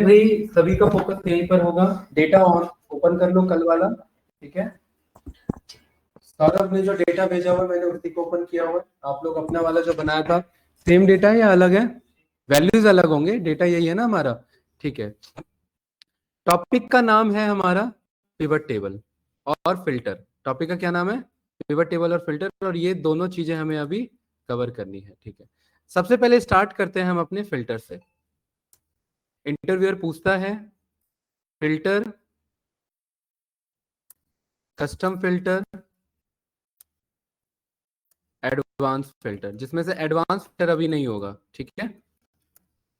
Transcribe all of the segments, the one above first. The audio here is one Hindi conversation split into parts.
भाई सभी का फोकस यहीं पर होगा। डेटा ऑन ओपन कर लो कल वाला, ठीक है। सौरभ ने जो डेटा भेजा हुआ मैंने उसी को ओपन किया हुआ है। आप लोग अपना वाला जो बनाया था सेम डेटा है या अलग है? वैल्यूज अलग होंगे, डेटा यही है ना हमारा, ठीक है। टॉपिक का नाम है हमारा पिवट टेबल और फिल्टर। टॉपिक का क्या नाम है? पिवट टेबल और फिल्टर, और ये दोनों चीजें हमें अभी कवर करनी है, ठीक है। सबसे पहले स्टार्ट करते हैं हम अपने फिल्टर से। इंटरव्यूअर पूछता है filter, custom filter, advance filter, जिसमें से एडवांस फिल्टर अभी नहीं होगा, ठीक है।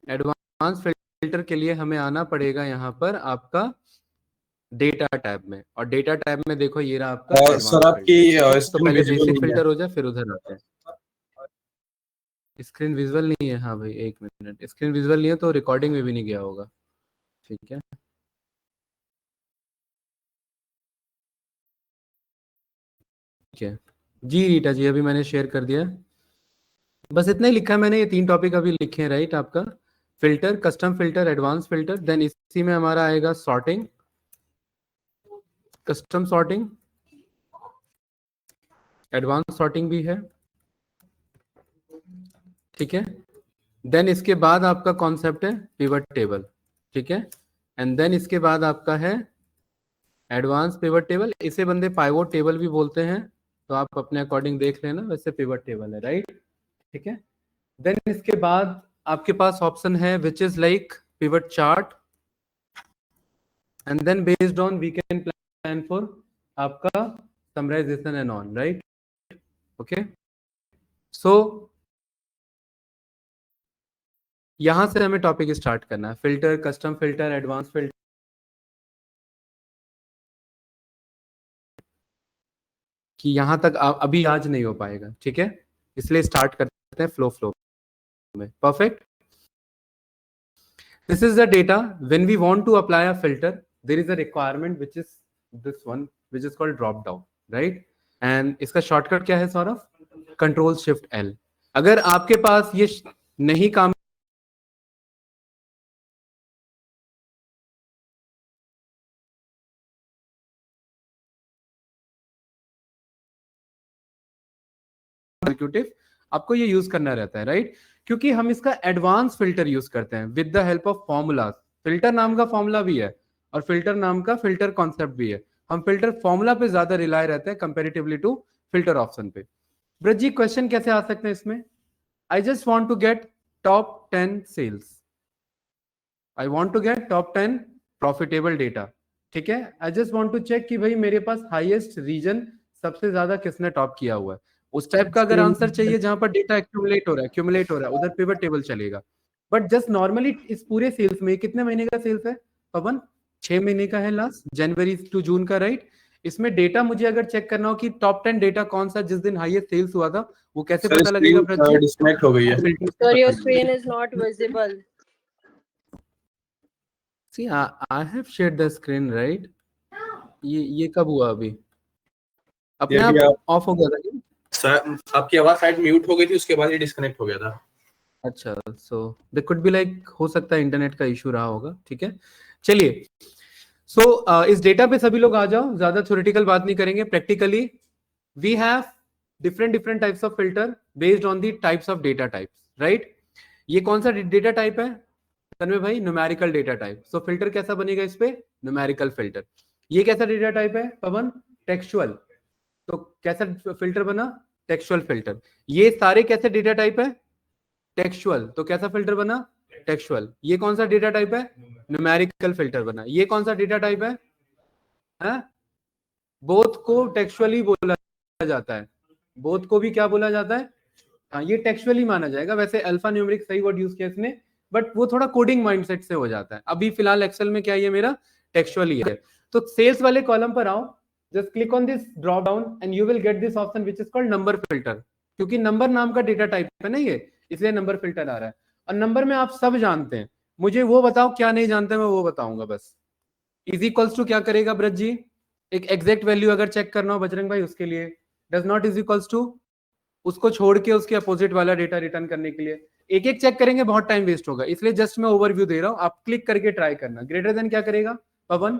एडवांस फिल्टर के लिए हमें आना पड़ेगा यहाँ पर आपका डेटा टैब में, और डेटा टैब में देखो ये रहा आपका और एडवांस सर आपकी फिल्टर। तो स्क्रीन पहले विजिबल बेसिक नहीं है। फिल्टर हो जाए फिर उधर आते हैं। स्क्रीन विजुअल नहीं है? हाँ भाई एक मिनट, स्क्रीन विजुअल नहीं है तो रिकॉर्डिंग में भी नहीं गया होगा, ठीक है। ठीक है जी रीटा जी, अभी मैंने शेयर कर दिया। बस इतना ही लिखा है मैंने, ये 3 टॉपिक अभी लिखे हैं, राइट। आपका filter, custom filter, advance filter, then इसी में हमारा आएगा sorting, custom sorting, advance sorting भी है, ठीक है। देन इसके बाद आपका कॉन्सेप्ट है पिवट टेबल, ठीक है। एंड देन इसके बाद आपका है एडवांस पिवट टेबल। इसे बंदे पाइवोट टेबल भी बोलते हैं, तो आप अपने अकॉर्डिंग देख लेना, वैसे पिवट टेबल है, राइट, ठीक है। देन इसके बाद आपके पास ऑप्शन है which is like pivot chart, and then based on we can plan for आपका summarisation and on, right, okay. So यहां से हमें टॉपिक स्टार्ट करना है, filter, custom filter, advance filter. कि यहां तक अभी आज नहीं हो पाएगा, ठीक है, इसलिए स्टार्ट करते हैं फ्लो में। Perfect. This is the data. When we want to apply a filter, there is a requirement which is this one, which is called drop down, right? And इसका शॉर्टकट क्या है सौरभ? Control shift L. अगर आपके पास ये नहीं काम एग्जीक्यूटिव, आपको ये यूज करना रहता है, राइट। क्योंकि हम इसका एडवांस फिल्टर यूज करते हैं with the help of formula. Filter नाम का फॉर्मूला भी है और फिल्टर नाम का फिल्टर कॉन्सेप्ट भी है। हम फिल्टर फॉर्मूला पे ज्यादा रिलाय रहते हैं कंपेरेटिवली टू फिल्टर ऑप्शन पे। ब्रज जी क्वेश्चन कैसे आ सकते हैं इसमें? I just want to get top 10 sales, I want to get top 10 profitable data, ठीक है। I just want to check कि भाई मेरे पास हाईएस्ट रीजन सबसे ज्यादा किसने टॉप किया हुआ है, उस टाइप का अगर आंसर चाहिए जहां पर डेटा एक्यूमुलेट हो रहा है उधर पिवट टेबल चलेगा। बट जस्ट नॉर्मली इस पूरे सेल्स में कितने महीने का सेल्स है पवन? 6 महीने का है, लास्ट जनवरी टू जून का, राइट। इसमें डेटा मुझे अगर चेक करना हो कि टॉप 10 डेटा कौन सा जिस दिन हाईएस्ट सेल्स हुआ था, वो कैसे पता लगेगा? डिस्कनेक्ट हो गई है sir, your screen is not visible. See, I have shared the screen, right? ये कब हुआ? अभी अपने आप ऑफ हो गया था क्या? सर आपकी आवाज शायद म्यूट हो गई थी, उसके बाद ये डिस्कनेक्ट हो गया था। अच्छा, सो दे कुड बी लाइक, हो सकता है इंटरनेट का इशू रहा होगा, ठीक है। चलिए, सो इस डेटा पे सभी लोग आ जाओ, ज्यादा थ्योरेटिकल बात नहीं करेंगे, practically we have different types of filter based on the types of data types, right. ये कौन सा डेटा टाइप है तन्मय भाई? Numerical data type. So filter कैसा बनेगा इस पे? Numerical filter. ये कैसा डेटा टाइप है पवन? टेक्सचुअल। तो कैसा फिल्टर बना? Textual filter. ये सारे कैसे डेटा टाइप है? टेक्सचुअल। तो कैसा फिल्टर बना? टेक्सचुअल। ये कौन सा डेटा टाइप है? न्यूमेरिकल फिल्टर बना। ये कौन सा डेटा टाइप है? बोथ को टेक्सचुअली बोला जाता है, बोथ को भी क्या बोला जाता है? हाँ, ये टेक्सचुअली माना जाएगा। वैसे अल्फा न्यूमेरिक सही वर्ड यूज किया इसने, बट वो थोड़ा कोडिंग माइंडसेट से हो जाता है। अभी फिलहाल एक्सेल में क्या ये मेरा टेक्सचुअली है। तो सेल्स वाले कॉलम पर आओ, just click on this drop down and you will get this option which is called number filter. क्योंकि नंबर नाम का डेटा टाइप है ना ये, इसलिए नंबर फिल्टर आ रहा है। और नंबर में आप सब जानते हैं, मुझे वो बताओ क्या नहीं जानते, मैं वो बताऊंगा बस। इज इक्वल्स टू क्या करेगा ब्रज जी? एक एग्जैक्ट वैल्यू अगर चेक करना हो बजरंग भाई, उसके लिए does not is equals to, उसको छोड़ के उसके अपोजिट वाला डेटा रिटर्न करने के लिए एक एक चेक करेंगे बहुत टाइम वेस्ट होगा, इसलिए जस्ट मैं ओवरव्यू दे रहा हूं, आप क्लिक करके ट्राई करना। ग्रेटर देन क्या करेगा पवन?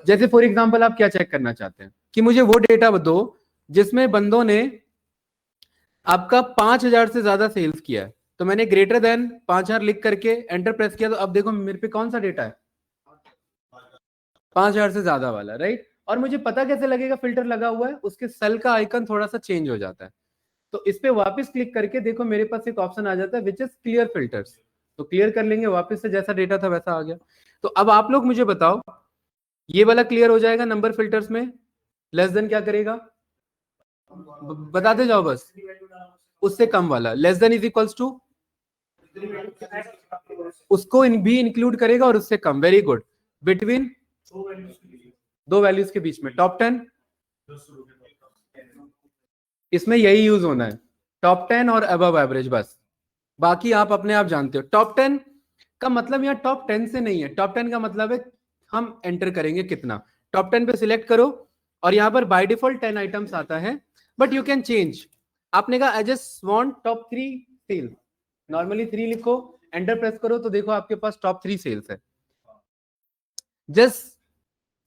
जैसे फॉर एग्जांपल आप क्या चेक करना चाहते हैं कि मुझे वो डेटा दो जिसमें बंदों ने आपका 5,000 से ज्यादा सेल्स किया है, तो मैंने ग्रेटर देन 5,000 लिख करके एंटर प्रेस किया, तो अब देखो मेरे पे कौन सा डेटा है, 5,000 से ज्यादा वाला, राइट। और मुझे पता कैसे लगेगा फिल्टर लगा हुआ है? उसके सेल का आइकन थोड़ा सा चेंज हो जाता है, तो इस पे वापस क्लिक करके देखो मेरे पास एक ऑप्शन आ जाता है विच इज क्लियर फिल्टर्स, तो क्लियर कर लेंगे, वापस से जैसा डेटा था वैसा आ गया। तो अब आप लोग मुझे बताओ, ये वाला क्लियर हो जाएगा नंबर फिल्टर्स में, लेस देन क्या करेगा? बताते जाओ बस, उससे कम वाला less than is equals to, उसको भी इंक्लूड करेगा और उससे कम, वेरी गुड। बिटवीन दो वैल्यूज के बीच में टॉप 10, इसमें यही यूज होना है, टॉप 10 और अबव एवरेज, बस बाकी आप अपने आप जानते हो। टॉप 10 का मतलब यहाँ टॉप 10 से नहीं है, टॉप 10 का मतलब है हम एंटर करेंगे कितना। टॉप 10 पे सिलेक्ट करो और यहाँ पर बाय डिफॉल्ट 10 आइटम्स आता है, बट यू कैन चेंज। आपने कहा I just want top 3 sales, normally 3 लिखो, एंटर प्रेस करो तो देखो आपके पास टॉप 3 सेल्स है। Just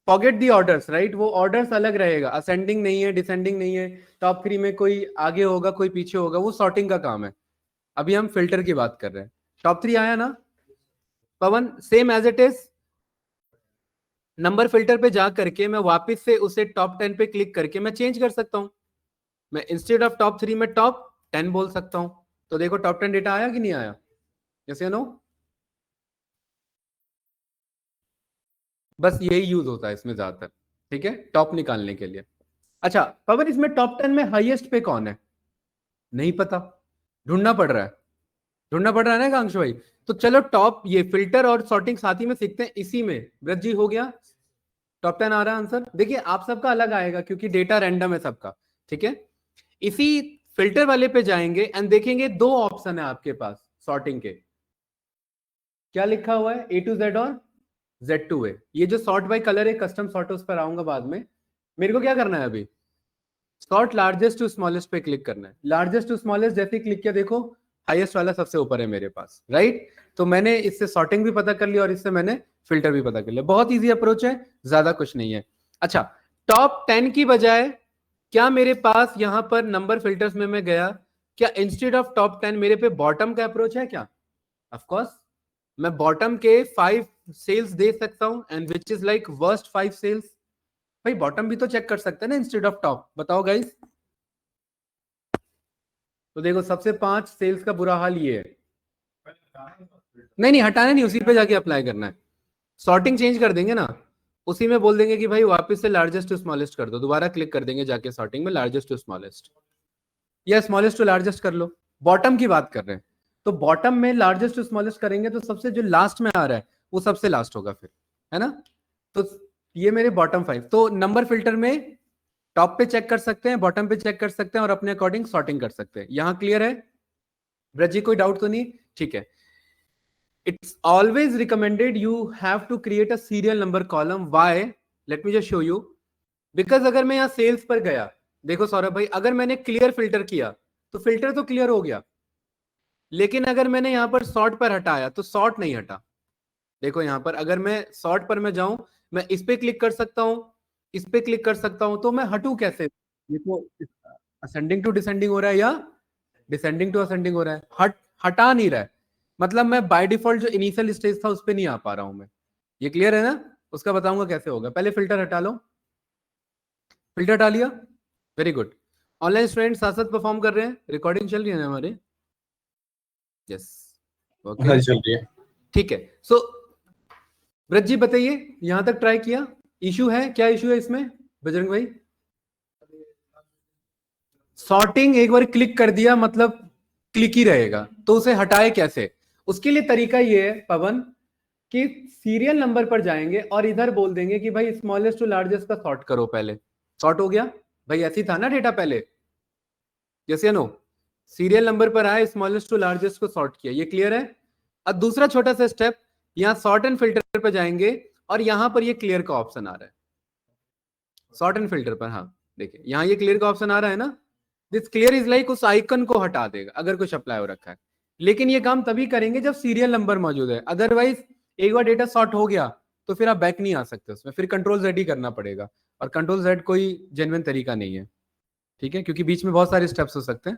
forget the orders, right, वो ऑर्डर्स अलग रहेगा, असेंडिंग नहीं है, डिसेंडिंग नहीं है, टॉप 3 में कोई आगे होगा कोई पीछे होगा, वो सॉर्टिंग का काम है। अभी हम फिल्टर की बात कर रहे हैं। टॉप 3 आया ना Pawan, same as it is, number filter पे जा करके मैं वापस से उसे टॉप 10 पे क्लिक करके मैं चेंज कर सकता हूं। मैं इंस्टेड ऑफ टॉप 3 में टॉप 10 बोल सकता हूं, तो देखो टॉप 10 डेटा आया कि नहीं आया? यस या नो? बस यही यूज होता है इसमें ज्यादातर, ठीक है, टॉप निकालने के लिए। अच्छा पवन, इसमें टॉप 10 में हाईएस्ट पे कौन है? नहीं पता, ढूंढना पड़ रहा है, ढूंढना पड़ रहा है ना कांक्ष भाई? तो चलो टॉप, ये फिल्टर और सॉर्टिंग साथ ही में सीखते हैं इसी में। व्रत जी हो गया, टॉप 10 आ रहा है आंसर। देखिए आप सबका अलग आएगा क्योंकि डेटा रैंडम है सबका, ठीक है। इसी फिल्टर वाले पे जाएंगे एंड देखेंगे दो ऑप्शन है आपके पास सॉर्टिंग के, क्या लिखा हुआ है, A to Z और Z to A। ये जो सॉर्ट बाय कलर है कस्टम सॉर्ट, उस पर आऊंगा बाद में। मेरे को क्या करना है अभी, सॉर्ट लार्जेस्ट टू स्मॉलेस्ट पे क्लिक करना है। लार्जेस्ट टू स्मॉलेस्ट जैसे क्लिक किया, देखो हाईएस्ट वाला सबसे ऊपर है मेरे पास, राइट। तो मैंने इससे सॉर्टिंग भी पता कर लिया और इससे मैंने फिल्टर भी पता कर लिया। बहुत इजी अप्रोच है, ज्यादा कुछ नहीं है। अच्छा, टॉप 10 की बजाय क्या मेरे पास यहां पर नंबर फिल्टर्स में मैं गया, क्या इंस्टेड ऑफ टॉप 10 मेरे पे बॉटम का अप्रोच है क्या? ऑफ कोर्स, मैं बॉटम के 5 सेल्स दे सकता हूं and which is like worst 5 sales. भाई बॉटम भी तो चेक कर सकते हैं ना इंस्टेड ऑफ टॉप, बताओ गाइस। तो देखो सबसे 5 सेल्स का बुरा हाल ये है, नहीं नहीं हटाना नहीं, उसी पे जाके अप्लाई करना है। सॉर्टिंग चेंज कर देंगे ना, उसी में बोल देंगे कि भाई वापस से लार्जेस्ट टू स्मॉलेस्ट कर दो, दोबारा क्लिक कर देंगे जाके सॉर्टिंग में लार्जेस्ट टू स्मॉलेस्ट, या स्मॉलेस्ट टू लार्जेस्ट कर लो। बॉटम की बात कर रहे हैं, तो बॉटम में लार्जेस्ट टू स्मॉलेस्ट करेंगे तो सबसे जो लास्ट में आ रहा है वो सबसे लास्ट होगा फिर, है ना। तो ये मेरे बॉटम 5, तो नंबर फिल्टर में टॉप पे चेक कर सकते हैं, बॉटम पे चेक कर सकते हैं और अपने अकॉर्डिंग सॉर्टिंग कर सकते हैं। यहां क्लियर है ब्रजी, कोई डाउट तो नहीं? ठीक है। It's always recommended you have to create a serial number column. Why? Let me just show you. Because अगर मैं यहाँ सेल्स पर गया, देखो सौरभ भाई, अगर मैंने क्लियर फिल्टर किया तो फिल्टर तो क्लियर हो गया, लेकिन अगर मैंने यहाँ पर सॉर्ट पर हटाया तो सॉर्ट नहीं हटा। देखो यहाँ पर अगर मैं सॉर्ट पर मैं जाऊं, मैं इस पे क्लिक कर सकता हूं, इस पे क्लिक कर सकता हूं, तो मैं हटू कैसे? देखो असेंडिंग टू डिसेंडिंग हो रहा है या डिसेंडिंग टू असेंडिंग हो रहा है, हटा नहीं रहा है। मतलब मैं बाय डिफॉल्ट जो इनिशियल स्टेज था उस पर नहीं आ पा रहा हूं मैं। ये क्लियर है ना? उसका बताऊंगा कैसे होगा। पहले फिल्टर हटा लो, फिल्टर हटा लिया, वेरी गुड। ऑनलाइन स्टूडेंट साथ साथ परफॉर्म कर रहे हैं, रिकॉर्डिंग चल रही है ना हमारे? यस, ओके चल रही है। ठीक है। सो ब्रज जी बताइए, यहां तक ट्राई किया, इशू है क्या? इशू है इसमें बजरंग भाई? सॉर्टिंग एक बार क्लिक कर दिया मतलब क्लिक ही रहेगा, तो उसे हटाए कैसे? उसके लिए तरीका ये है पवन कि सीरियल नंबर पर जाएंगे और इधर बोल देंगे कि भाई स्मॉलेस्ट टू लार्जेस्ट का सॉर्ट करो। पहले सॉर्ट हो गया भाई, ऐसी था ना डेटा पहले, यस या नो? सीरियल नंबर पर आए, स्मॉलेस्ट टू लार्जेस्ट को सॉर्ट किया, ये क्लियर है। अब दूसरा छोटा सा स्टेप, यहां सॉर्ट एंड फिल्टर पर जाएंगे और यहां पर ये क्लियर का ऑप्शन आ रहा है, सॉर्ट एंड फिल्टर पर। हाँ देखिए यहां ये क्लियर का ऑप्शन आ रहा है ना, दिस क्लियर इज लाइक उस आइकन को हटा देगा अगर कुछ अप्लाई हो रखा है। लेकिन ये काम तभी करेंगे जब सीरियल नंबर मौजूद है, अदरवाइज एक बार डेटा सॉर्ट हो गया तो फिर आप बैक नहीं आ सकते उसमें, फिर कंट्रोल जेड ही करना पड़ेगा, और कंट्रोल जेड कोई जेन्युइन तरीका नहीं है, ठीक है, क्योंकि बीच में बहुत सारे स्टेप्स हो सकते हैं,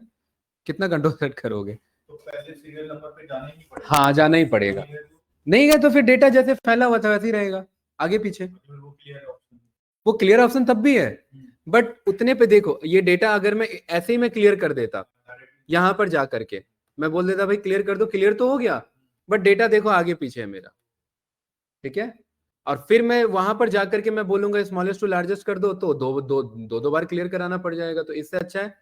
कितना कंट्रोल जेड करोगे। तो पहले सीरियल नंबर पे जाना ही पड़ेगा। हाँ, जाना ही पड़ेगा, नहीं गए तो फिर डेटा जैसे फैला हुआ था वैसे ही रहेगा आगे पीछे। वो क्लियर ऑप्शन तब भी है, बट उतने पे देखो, ये डेटा अगर मैं ऐसे ही मैं क्लियर कर देता, यहां पर जा करके मैं बोल देता भाई क्लियर कर दो, क्लियर तो हो गया, बट डेटा देखो आगे पीछे है मेरा, ठीक है, और फिर मैं वहां पर जाकर के मैं बोलूंगा स्मॉलेस्ट टू लार्जेस्ट कर दो, तो दो बार क्लियर कराना पड़ जाएगा, तो इससे अच्छा है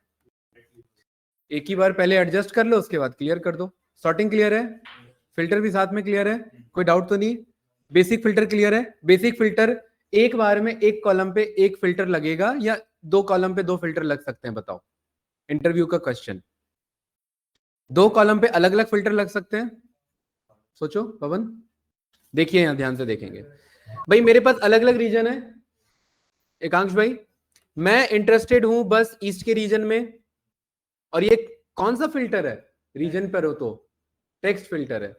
एक ही बार पहले एडजस्ट कर लो, उसके बाद क्लियर कर दो। सॉर्टिंग क्लियर है, फिल्टर भी साथ में क्लियर है, कोई डाउट तो नहीं। बेसिक फिल्टर क्लियर है, बेसिक फिल्टर एक बार में एक कॉलम पे एक फिल्टर लगेगा या दो कॉलम पे दो फिल्टर लग सकते हैं, बताओ, इंटरव्यू का क्वेश्चन, दो कॉलम पे अलग अलग फिल्टर लग सकते हैं, सोचो पवन, देखिए यहां ध्यान से देखेंगे भाई, मेरे पास अलग अलग रीजन है, एकांश भाई मैं इंटरेस्टेड हूं बस ईस्ट के रीजन में, और ये कौन सा फिल्टर है, रीजन पर हो तो टेक्स्ट फिल्टर है,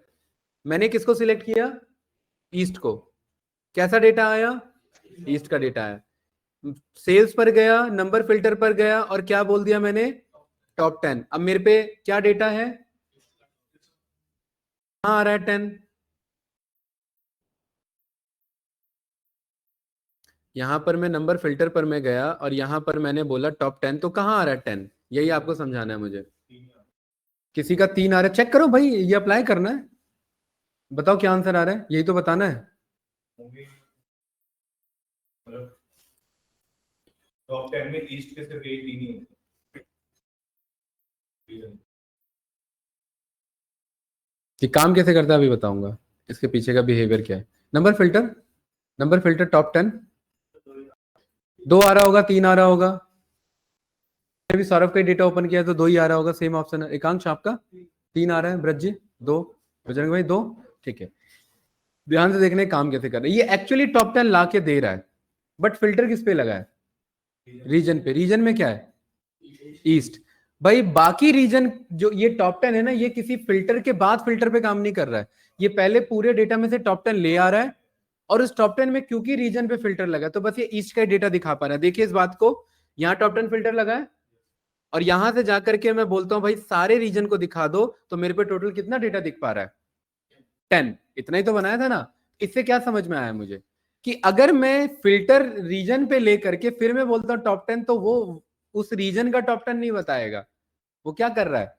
मैंने किसको सिलेक्ट किया, ईस्ट को, कैसा डेटा आया, ईस्ट का डेटा आया, सेल्स पर गया, नंबर फिल्टर पर गया, और क्या बोल दिया मैंने, टॉप 10। अब मेरे पे क्या डेटा है, कहां आ रहा है 10, यहां पर मैं नंबर फिल्टर पर मैं गया और यहां पर मैंने बोला टॉप 10, तो कहां आ रहा है 10, यही आपको समझाना है मुझे। किसी का 3 आ रहा है, चेक करो भाई, ये अप्लाई करना है, बताओ क्या आंसर आ रहा है, यही तो बताना है। टॉप 10 में ईस्ट के सिर्फ एक ही नहीं है। कि काम कैसे करता है अभी बताऊंगा, इसके पीछे का बिहेवियर क्या है। नंबर फिल्टर टॉप 10, 2 आ रहा होगा, 3 आ रहा होगा, भी सौरभ का डेटा ओपन किया तो 2 ही आ रहा होगा, सेम ऑप्शन है। एकांश आपका 3 आ रहा है, ब्रज जी 2, बजरंग भाई 2, ठीक है। ध्यान से देखने काम कैसे कर रहे हैं, ये एक्चुअली टॉप 10 ला के दे रहा है, बट फिल्टर किस पे लगा है, रीजन पे, रीजन में क्या है, ईस्ट। भाई बाकी रीजन जो ये टॉप 10 है ना, ये किसी फिल्टर के बाद फिल्टर पे काम नहीं कर रहा है, ये पहले पूरे डेटा में से टॉप 10 ले आ रहा है, और उस टॉप 10 में क्योंकि रीजन पे फिल्टर लगा तो बस ये ईस्ट का डेटा दिखा पा रहा है। देखिए इस बात को, यहाँ टॉप 10 फिल्टर लगा है, और यहां से जाकर के मैं बोलता हूं भाई सारे रीजन को दिखा दो, तो मेरे पे टोटल कितना डेटा दिख पा रहा है, 10, इतना ही तो बनाया था ना। इससे क्या समझ में आया मुझे, कि अगर मैं फिल्टर रीजन पे लेकर के फिर मैं बोलता हूं टॉप 10, तो वो उस रीजन का टॉप 10 नहीं बताएगा, वो क्या कर रहा है,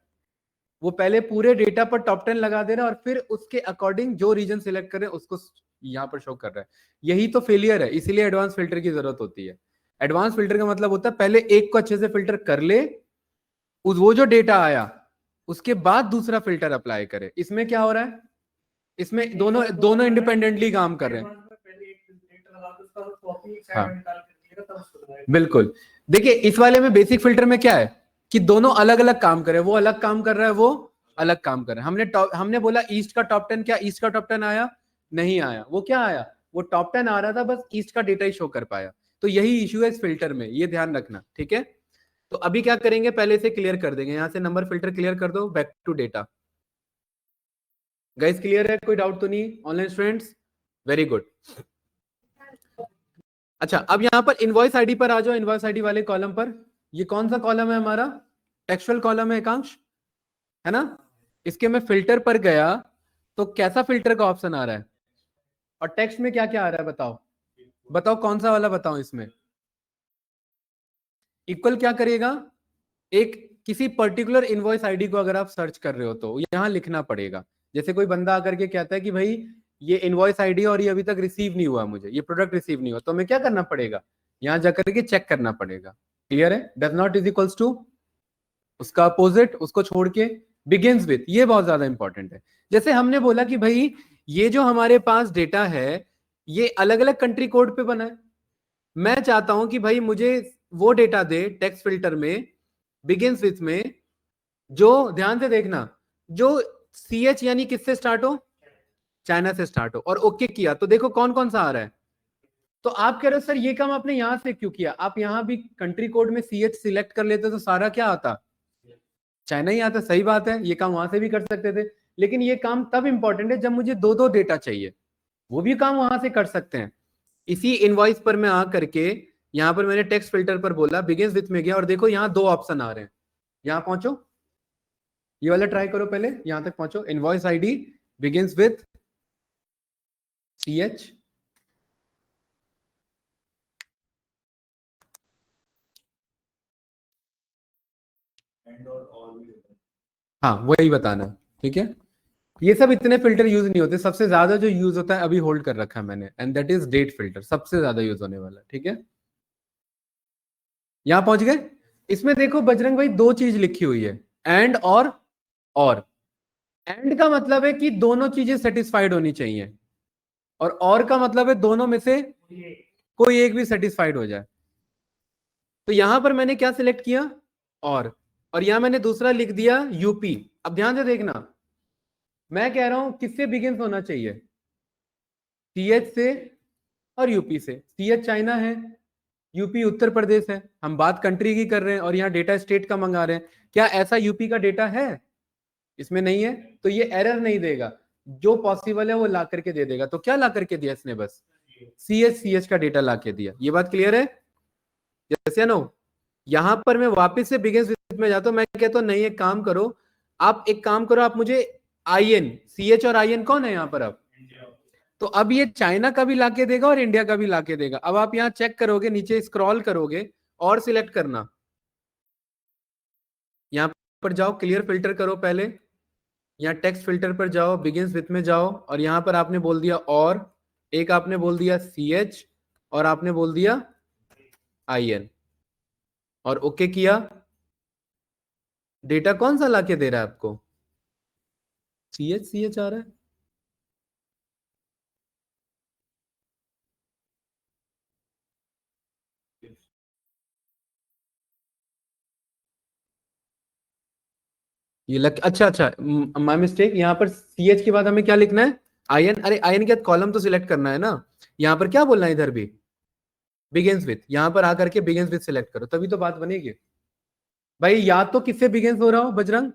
वो पहले पूरे डेटा पर टॉप 10 लगा दे रहा है, और फिर उसके अकॉर्डिंग जो रीजन सिलेक्ट करें उसको यहां पर शो कर रहा है। यही तो फेलियर है, इसीलिए एडवांस फिल्टर की जरूरत होती है। एडवांस फिल्टर का मतलब होता है पहले एक को अच्छे से फिल्टर कर ले, वो जो डेटा आया उसके बाद दूसरा फिल्टर अप्लाई करे। इसमें क्या हो रहा है, इसमें दोनों इंडिपेंडेंटली काम कर रहे हैं। हाँ बिल्कुल, देखिए इस वाले में बेसिक फिल्टर में क्या है कि दोनों अलग अलग काम कर रहे हैं, वो अलग काम कर रहा है, वो अलग काम कर रहा है। हमने बोला ईस्ट का टॉप 10, क्या ईस्ट का टॉप 10 आया, नहीं आया, वो क्या आया, वो टॉप 10 आ रहा था, बस ईस्ट का डेटा ही शो कर पाया। तो यही इश्यू है इस फिल्टर में, ये ध्यान रखना, ठीक है। तो अभी क्या करेंगे, पहले से क्लियर कर देंगे, यहां से नंबर फिल्टर क्लियर कर दो, back to data. Guys clear है, कोई डाउट तो नहीं ऑनलाइन स्टूडेंट्स, वेरी गुड। अच्छा अब यहां पर इनवॉइस आईडी पर आ जाओ, इनवॉइस आईडी वाले कॉलम पर, ये कौन सा कॉलम है हमारा, टेक्सचुअल कॉलम है एकांश, है ना। इसके मैं फिल्टर पर गया तो कैसा फिल्टर का ऑप्शन आ रहा है, और टेक्स्ट में क्या क्या आ रहा है, बताओ बताओ कौन सा वाला बताओ। इसमें इक्वल क्या करेगा, एक किसी पर्टिकुलर इनवॉइस आईडी को अगर आप सर्च कर रहे हो तो यहां लिखना पड़ेगा। जैसे कोई बंदा आकर के कहता है कि भाई ये इनवॉइस आईडी और ये अभी तक रिसीव नहीं हुआ, मुझे ये प्रोडक्ट रिसीव नहीं हुआ, तो हमें क्या करना पड़ेगा, यहां जाकर के चेक करना पड़ेगा। क्लियर है, does not is equals to उसका अपोजिट, उसको छोड़ के बिगिंस विथ, ये बहुत ज्यादा इंपॉर्टेंट है। जैसे हमने बोला कि भाई ये जो हमारे पास डेटा है ये अलग अलग कंट्री कोड पे बना है, मैं चाहता हूं कि भाई मुझे वो डेटा दे टेक्स्ट फिल्टर में बिगिंस विथ में, जो ध्यान से देखना, जो CH यानी किससे स्टार्ट हो, चाइना से स्टार्ट हो, और ओके किया तो देखो कौन कौन सा आ रहा है। तो आप कह रहे हो सर ये काम आपने यहां से क्यों किया, आप यहां भी कंट्री कोड में CH सिलेक्ट कर लेते तो सारा क्या आता, चाइना ही आता, सही बात है, ये काम वहां से भी कर सकते थे, लेकिन ये काम तब इंपॉर्टेंट है जब मुझे दो दो डेटा चाहिए, वो भी काम वहां से कर सकते हैं। इसी इनवॉइस पर मैं आ करके यहाँ पर मैंने टेक्स्ट फिल्टर पर बोला, बिगिंस विथ में गया और देखो यहाँ दो ऑप्शन आ रहे हैं, यहाँ पहुंचो, ये वाला ट्राई करो, पहले यहां तक पहुंचो, invoice ID begins with CH, and और ऑल भी होता है। हाँ वही बताना, ठीक है। ये सब इतने फिल्टर यूज नहीं होते, सबसे ज्यादा जो यूज होता है अभी होल्ड कर रखा है मैंने, and that is date filter, सबसे ज्यादा यूज होने वाला, ठीक है। यहां पहुंच गए। इसमें देखो बजरंग भाई दो चीज लिखी हुई है, एंड और एंड का मतलब है कि दोनों चीजें सेटिस्फाइड होनी चाहिए, और का मतलब है दोनों में से कोई एक भी सेटिस्फाइड हो जाए। तो यहां पर मैंने क्या सिलेक्ट किया, और यहां मैंने दूसरा लिख दिया यूपी। अब ध्यान से देखना, मैं कह रहा हूं किससे बिगिंस होना चाहिए, CH से और यूपी से। CH चाइना है, यूपी उत्तर प्रदेश है, हम बात कंट्री की कर रहे हैं और यहाँ डेटा स्टेट का मंगा रहे हैं। क्या ऐसा यूपी का डेटा है? इसमें नहीं है, तो ये एरर नहीं देगा, जो पॉसिबल है वो ला करके दे देगा। तो क्या ला करके दिया इसने, बस CH का डेटा ला के दिया। ये बात क्लियर है? जैसे नो, यहां पर मैं वापस से बिगिंस विथ में जाता हूं, मैं कहता हूं नहीं, एक काम करो आप, एक काम करो आप, मुझे IN, CH और IN कौन है यहाँ पर अब, तो अब ये चाइना का भी लाके देगा और इंडिया का भी लाके देगा। अब आप यहाँ चेक करोगे, नीचे स्क्रॉल करोगे और सिलेक्ट करना, यहाँ पर जाओ, क्लियर फिल्टर करो पहले, यहाँ टेक्स्ट फिल्टर पर जाओ, बिगिंस विथ में जाओ, और यहाँ पर आपने बोल दिया और, एक आपने बोल दिया CH और आपने बोल दिया IN, और ओके किया। डेटा कौन सा लाके दे रहा है आपको, CH आ रहा है। ये अच्छा, माय मिस्टेक, यहाँ पर CH के बाद हमें क्या लिखना है, IN। अरे IN के बाद कॉलम तो सिलेक्ट करना है ना, यहाँ पर क्या बोलना है, इधर भी बिगिंस विथ, यहाँ पर आकर के बिगिंस विथ सिलेक्ट करो, तभी तो बात बनेगी भाई। या तो किससे बिगिंस हो रहा हो बजरंग,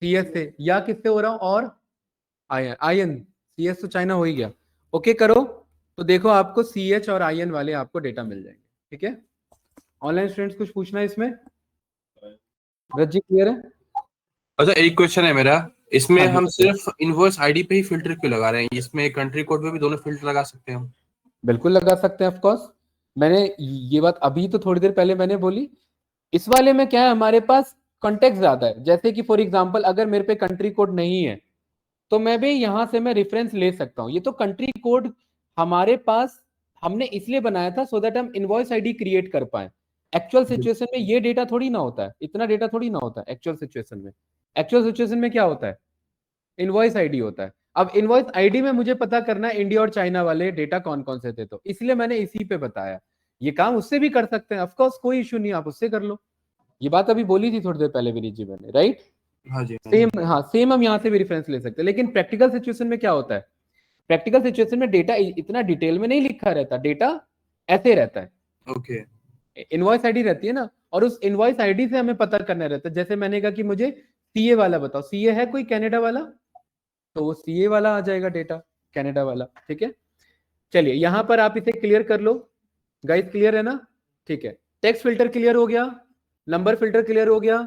CH से, या किससे हो रहा हो, और IN। CH तो चाइना हो ही गया, ओके करो, तो देखो आपको CH और IN वाले आपको डेटा मिल जाएंगे, ठीक है। ऑनलाइन स्टूडेंट्स कुछ पूछना है इसमें, रज जी क्लियर है? अच्छा, एक क्वेश्चन है मेरा, इसमें हाँ जी, हम बताइए। सिर्फ इनवॉइस आईडी पे ही फिल्टर क्यों लगा रहे हैं? इसमें कंट्री कोड पे भी दोनों फिल्टर लगा सकते हैं हम? बिल्कुल लगा सकते हैं, ऑफ कोर्स। मैंने ये बात अभी तो थोड़ी देर पहले मैंने बोली। इस वाले में क्या है, हमारे पास कॉन्टेक्स्ट ज्यादा है, जैसे कि फॉर एग्जांपल अगर मेरे पे कंट्री कोड नहीं है तो मैं भी यहां से मैं रेफरेंस ले सकता हूं। ये तो कंट्री कोड हमारे पास हमने इसलिए बनाया था सो दैट हम इनवॉइस आईडी क्रिएट कर पाए। एक्चुअल सिचुएशन में ये डेटा थोड़ी ना होता है, इतना डेटा थोड़ी ना होता है एक्चुअल सिचुएशन में। एक्चुअल सिचुएशन में क्या होता है, इनवॉइस आईडी होता है। अब इनवॉइस आईडी में मुझे पता करना है इंडिया और चाइना वाले डेटा कौन कौन से थे, तो इसलिए मैंने इसी पे बताया। ये काम उससे भी कर सकते हैं, ऑफ कोर्स कोई इशू नहीं, आप उससे कर लो। ये बात अभी बोली थी थोड़ी देर पहले विनीत जी मैंने, राइट? हाँ जी, सेम, हाँ सेम हम यहाँ से भी रेफरेंस ले सकते हैं। लेकिन प्रैक्टिकल सिचुएशन में क्या होता है, प्रैक्टिकल सिचुएशन में डेटा इतना डिटेल में नहीं लिखा रहता, डेटा ऐसे रहता है। ओके। इनवॉइस आईडी रहती है ना, और उस इनवॉइस आईडी से हमें पता करना रहता है। जैसे मैंने कहा कि मुझे CA वाला बताओ, CA है कोई कनाडा वाला, तो वो CA वाला आ जाएगा डेटा, कनाडा वाला, ठीक है। चलिए यहां पर आप इसे क्लियर कर लो, गाइस क्लियर है ना? ठीक है, टेक्स्ट फिल्टर क्लियर हो गया, नंबर फिल्टर क्लियर हो गया,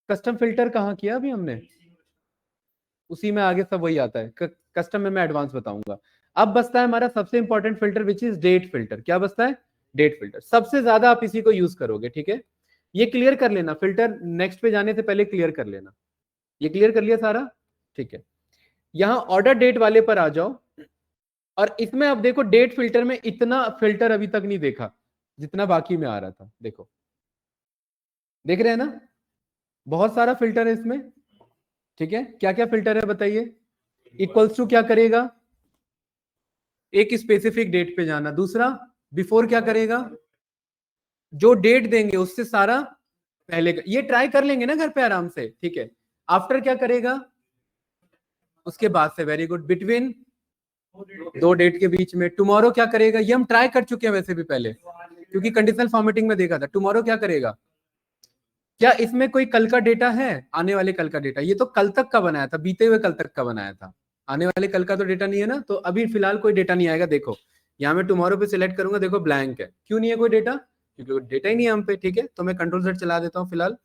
कस्टम फिल्टर कहाँ किया अभी हमने, उसी में आगे सब वही आता है, कस्टम में मैं एडवांस बताऊंगा। अब बचता है हमारा सबसे important filter which is date filter. क्या बचता है? Date filter. सबसे ज्यादा आप इसी को यूज करोगे, ठीक है। ये क्लियर कर लेना, फिल्टर नेक्स्ट पे जाने से पहले क्लियर कर लेना। ये क्लियर कर लिया सारा, ठीक है। यहां ऑर्डर डेट वाले पर आ जाओ, और इसमें अब देखो डेट फिल्टर में इतना फिल्टर अभी तक नहीं देखा जितना बाकी में आ रहा था। देखो, देख रहे हैं ना, बहुत सारा फिल्टर है इसमें, ठीक है। क्या क्या फिल्टर है बताइए? इक्वल्स टू क्या करेगा, एक स्पेसिफिक डेट पे जाना। दूसरा, बिफोर क्या करेगा, जो डेट देंगे उससे सारा पहले ये ट्राई कर लेंगे ना घर पे आराम से, ठीक है। आफ्टर क्या करेगा, उसके बाद से, वेरी गुड। बिटवीन, दो डेट के बीच में। टुमारो क्या करेगा, ये हम ट्राई कर चुके हैं वैसे भी पहले, क्योंकि कंडीशनल फॉर्मेटिंग में देखा था। टुमारो क्या करेगा, क्या इसमें कोई कल का डेटा है? आने वाले कल का डेटा? ये तो कल तक का बनाया था, बीते हुए कल तक का बनाया था। आने वाले कल का तो डेटा नहीं है ना, तो अभी फिलहाल कोई डेटा नहीं आएगा। देखो यहाँ मैं टुमारो पे सिलेक्ट करूंगा, देखो ब्लैंक है। क्यों नहीं है कोई डेटा? क्योंकि डेटा ही नहीं है हम पे। ठीक है, तो मैं कंट्रोल Z चला देता हूँ फिलहाल।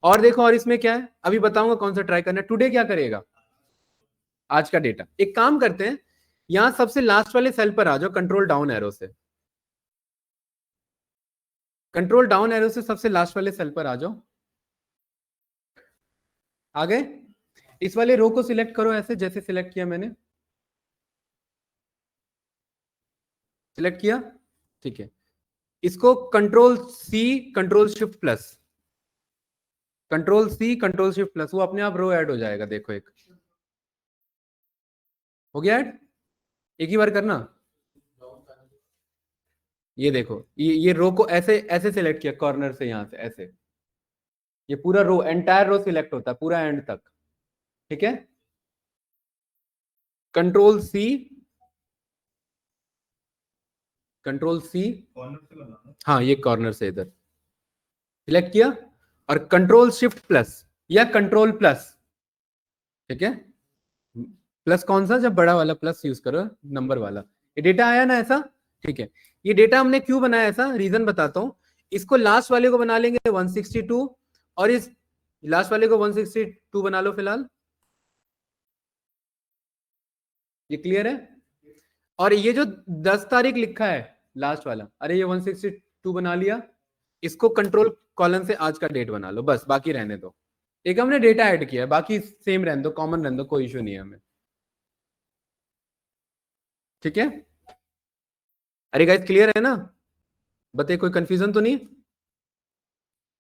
और देखो, और इसमें क्या है अभी बताऊंगा कौन सा ट्राई करना है। टुडे क्या करेगा? आज का डेटा। एक काम करते हैं, यहां सबसे लास्ट वाले सेल पर आ जाओ, कंट्रोल डाउन एरो से। कंट्रोल डाउन एरो से सबसे लास्ट वाले सेल पर आ जाओ। आ गए? इस वाले रो को सिलेक्ट करो ऐसे जैसे सिलेक्ट किया मैंने। सिलेक्ट किया? ठीक है, इसको control C control shift plus, control C control shift plus, वो अपने आप रो ऐड हो जाएगा। देखो एक हो गया ऐड। एक ही बार करना। ये देखो, ये रो को ऐसे ऐसे सिलेक्ट किया कॉर्नर से, यहां से ऐसे, ये पूरा रो, एंटायर रो सिलेक्ट होता है पूरा एंड तक। ठीक है, control C control C, corner से लगाना। हाँ ये कॉर्नर से इधर सिलेक्ट किया, और कंट्रोल शिफ्ट प्लस या कंट्रोल प्लस। ठीक है, प्लस कौन सा? जब बड़ा वाला प्लस यूज करो, नंबर वाला। ये डेटा आया ना ऐसा? ठीक है, ये डेटा हमने क्यों बनाया ऐसा, रीजन बताता हूं। इसको लास्ट वाले को बना लेंगे 162, और इस लास्ट वाले को 162 बना लो फिलहाल। ये क्लियर है? और ये जो 10 तारीख लिखा है लास्ट वाला, अरे ये 162 बना लिया, इसको कंट्रोल कॉलन से आज का डेट बना लो, बस बाकी रहने दो। एक हमने डेटा ऐड किया है, बाकी सेम रहने दो, कॉमन रहने दो, कोई इशू नहीं है हमें। ठीक है, अरे गाइस क्लियर है ना? बताइए, कोई कंफ्यूजन तो नहीं?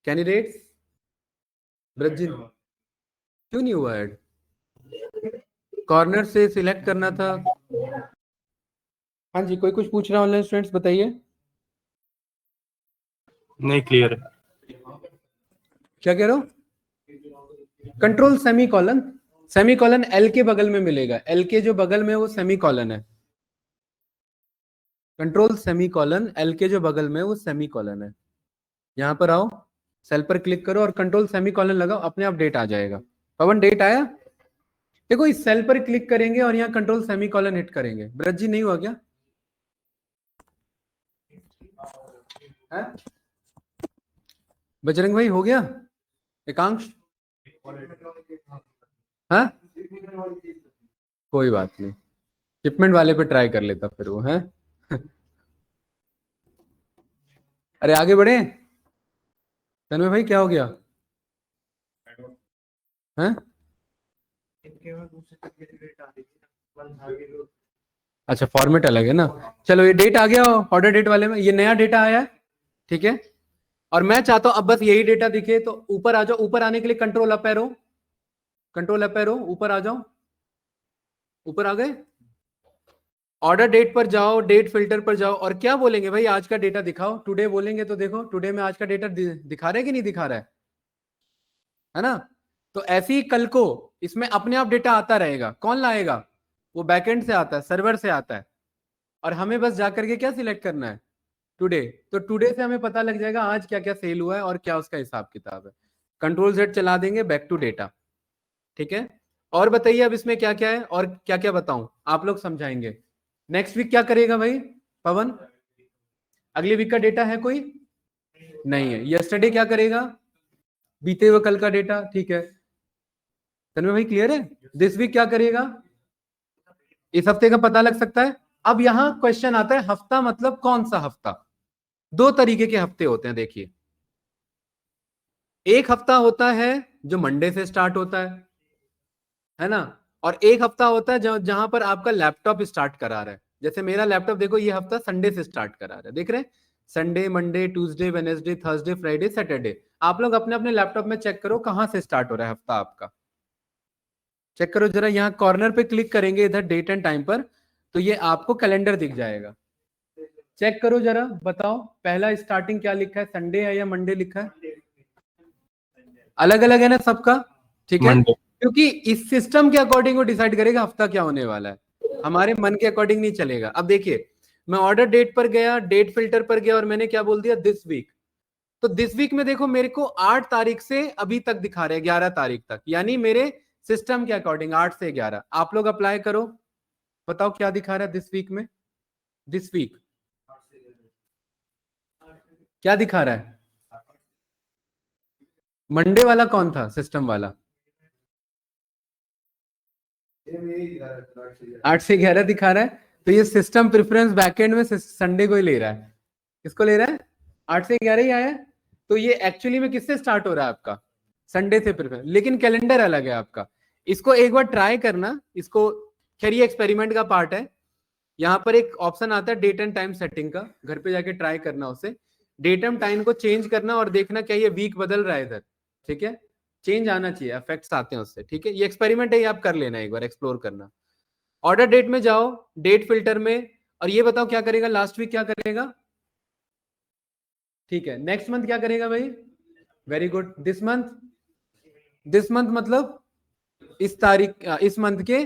कैंडिडेट्स? ब्रजिन क्यों नहीं हुआ ऐड? कॉर्नर से सिलेक्ट करना था। हाँ जी, कोई कुछ पूछ रहा है ऑनलाइन स्टूडेंट्स, बताइए। नहीं क्लियर है। क्या कह रहे हो? Control semi colon, semi colon L के बगल में मिलेगा, एल के जो बगल में वो सेमी कॉलन है। कंट्रोल सेमी कॉलन, एल के जो बगल में वो सेमी कॉलन है। यहां पर आओ, सेल पर क्लिक करो और कंट्रोल सेमी कॉलन लगाओ, अपने आप डेट आ जाएगा। पवन डेट आया? देखो इस सेल पर क्लिक करेंगे और यहाँ कंट्रोल सेमी कॉलन हिट करेंगे। ब्रज जी नहीं हुआ क्या? है? बजरंग भाई हो गया? एकांश? हाँ कोई बात नहीं, शिपमेंट वाले पे ट्राई कर लेता फिर वो है। अरे आगे बढ़े। तन्मय भाई क्या हो गया? हैं? अच्छा फॉर्मेट अलग है ना। चलो ये डेट आ गया ऑर्डर डेट वाले में, ये नया डेटा आया है। ठीक है, और मैं चाहता हूं अब बस यही डेटा दिखे, तो ऊपर आ जाओ। ऊपर आने के लिए control up arrow, control up arrow, ऊपर आ जाओ। ऊपर आ गए, ऑर्डर डेट पर जाओ, डेट फिल्टर पर जाओ, और क्या बोलेंगे भाई आज का डेटा दिखाओ। टुडे बोलेंगे तो देखो टुडे में आज का डेटा दिखा रहा है कि नहीं दिखा रहा है ना? तो ऐसे ही कल को इसमें अपने आप डेटा आता रहेगा। कौन लाएगा? वो बैकएंड से आता है, सर्वर से आता है, और हमें बस जाकर के क्या सिलेक्ट करना है? टुडे। तो टुडे से हमें पता लग जाएगा आज क्या क्या सेल हुआ है और क्या उसका हिसाब किताब है। कंट्रोल Z चला देंगे, बैक टू डेटा। ठीक है, और बताइए अब इसमें क्या क्या है और क्या क्या बताऊं, आप लोग समझाएंगे। नेक्स्ट वीक क्या करेगा भाई पवन? अगले वीक का डेटा है कोई? नहीं है। यस्टरडे क्या करेगा? बीते हुए कल का डेटा। ठीक है, तन्मय भाई क्लियर है? दिस वीक क्या करेगा? इस हफ्ते का पता लग सकता है। अब यहां क्वेश्चन आता है हफ्ता मतलब कौन सा हफ्ता? दो तरीके के हफ्ते होते हैं देखिए। एक हफ्ता होता है जो मंडे से स्टार्ट होता है ना, और एक हफ्ता होता है जहां पर आपका लैपटॉप स्टार्ट करा रहा है। जैसे मेरा लैपटॉप देखो, ये हफ्ता संडे से स्टार्ट करा रहा है, देख रहे हैं? Sunday, Monday, Tuesday, Wednesday, Thursday, Friday, Saturday. आप लोग अपने अपने लैपटॉप में चेक करो कहां से स्टार्ट हो रहा है हफ्ता आपका। चेक करो जरा, यहाँ कॉर्नर पे क्लिक करेंगे इधर डेट एंड टाइम पर, तो ये आपको कैलेंडर दिख जाएगा। चेक करो जरा, बताओ पहला स्टार्टिंग क्या लिखा है, संडे है या मंडे लिखा है? अलग अलग है ना सबका। ठीक है, क्योंकि इस सिस्टम के अकॉर्डिंग वो डिसाइड करेगा हफ्ता क्या होने वाला है, हमारे मन के अकॉर्डिंग नहीं चलेगा। अब देखिए, मैं ऑर्डर डेट पर गया, डेट फिल्टर पर गया, और मैंने क्या बोल दिया? This week. तो दिस वीक में देखो मेरे को 8 तारीख से अभी तक दिखा रहे हैं 11 तारीख तक, यानी मेरे सिस्टम के अकॉर्डिंग 8 से 11। आप लोग अप्लाई करो, बताओ क्या दिखा रहा है दिस वीक में। दिस वीक क्या दिखा रहा है? मंडे वाला कौन था सिस्टम वाला? 8 से 11 दिखा रहा है। तो ये सिस्टम प्रेफरेंस बैकएंड में संडे को ही ले रहा है। किसको ले रहा है? 8 से 11 ही आया है। तो ये एक्चुअली में किससे स्टार्ट हो रहा है आपका? संडे से प्रेफरेंस, लेकिन कैलेंडर अलग है आपका। इसको एक बार ट्राई करना, इसको खैर ये एक्सपेरिमेंट का पार्ट है। यहाँ पर एक ऑप्शन आता है डेट एंड टाइम सेटिंग का, घर पे जाके ट्राई करना उसे, डेट एंड टाइम को चेंज करना और देखना क्या ये वीक बदल रहा है इधर, ठीक है? चेंज आना चाहिए, इफेक्ट्स आते हैं उससे, ठीक है? ये एक्सपेरिमेंट है, ये आप कर लेना, एक बार एक्सप्लोर करना। ऑर्डर डेट में जाओ, डेट फिल्टर में, और ये बताओ क्या करेगा लास्ट वीक, क्या करेगा? ठीक है, नेक्स्ट मंथ क्या करेगा भाई? Very good. This month, this month मतलब इस तारीख, इस मंथ के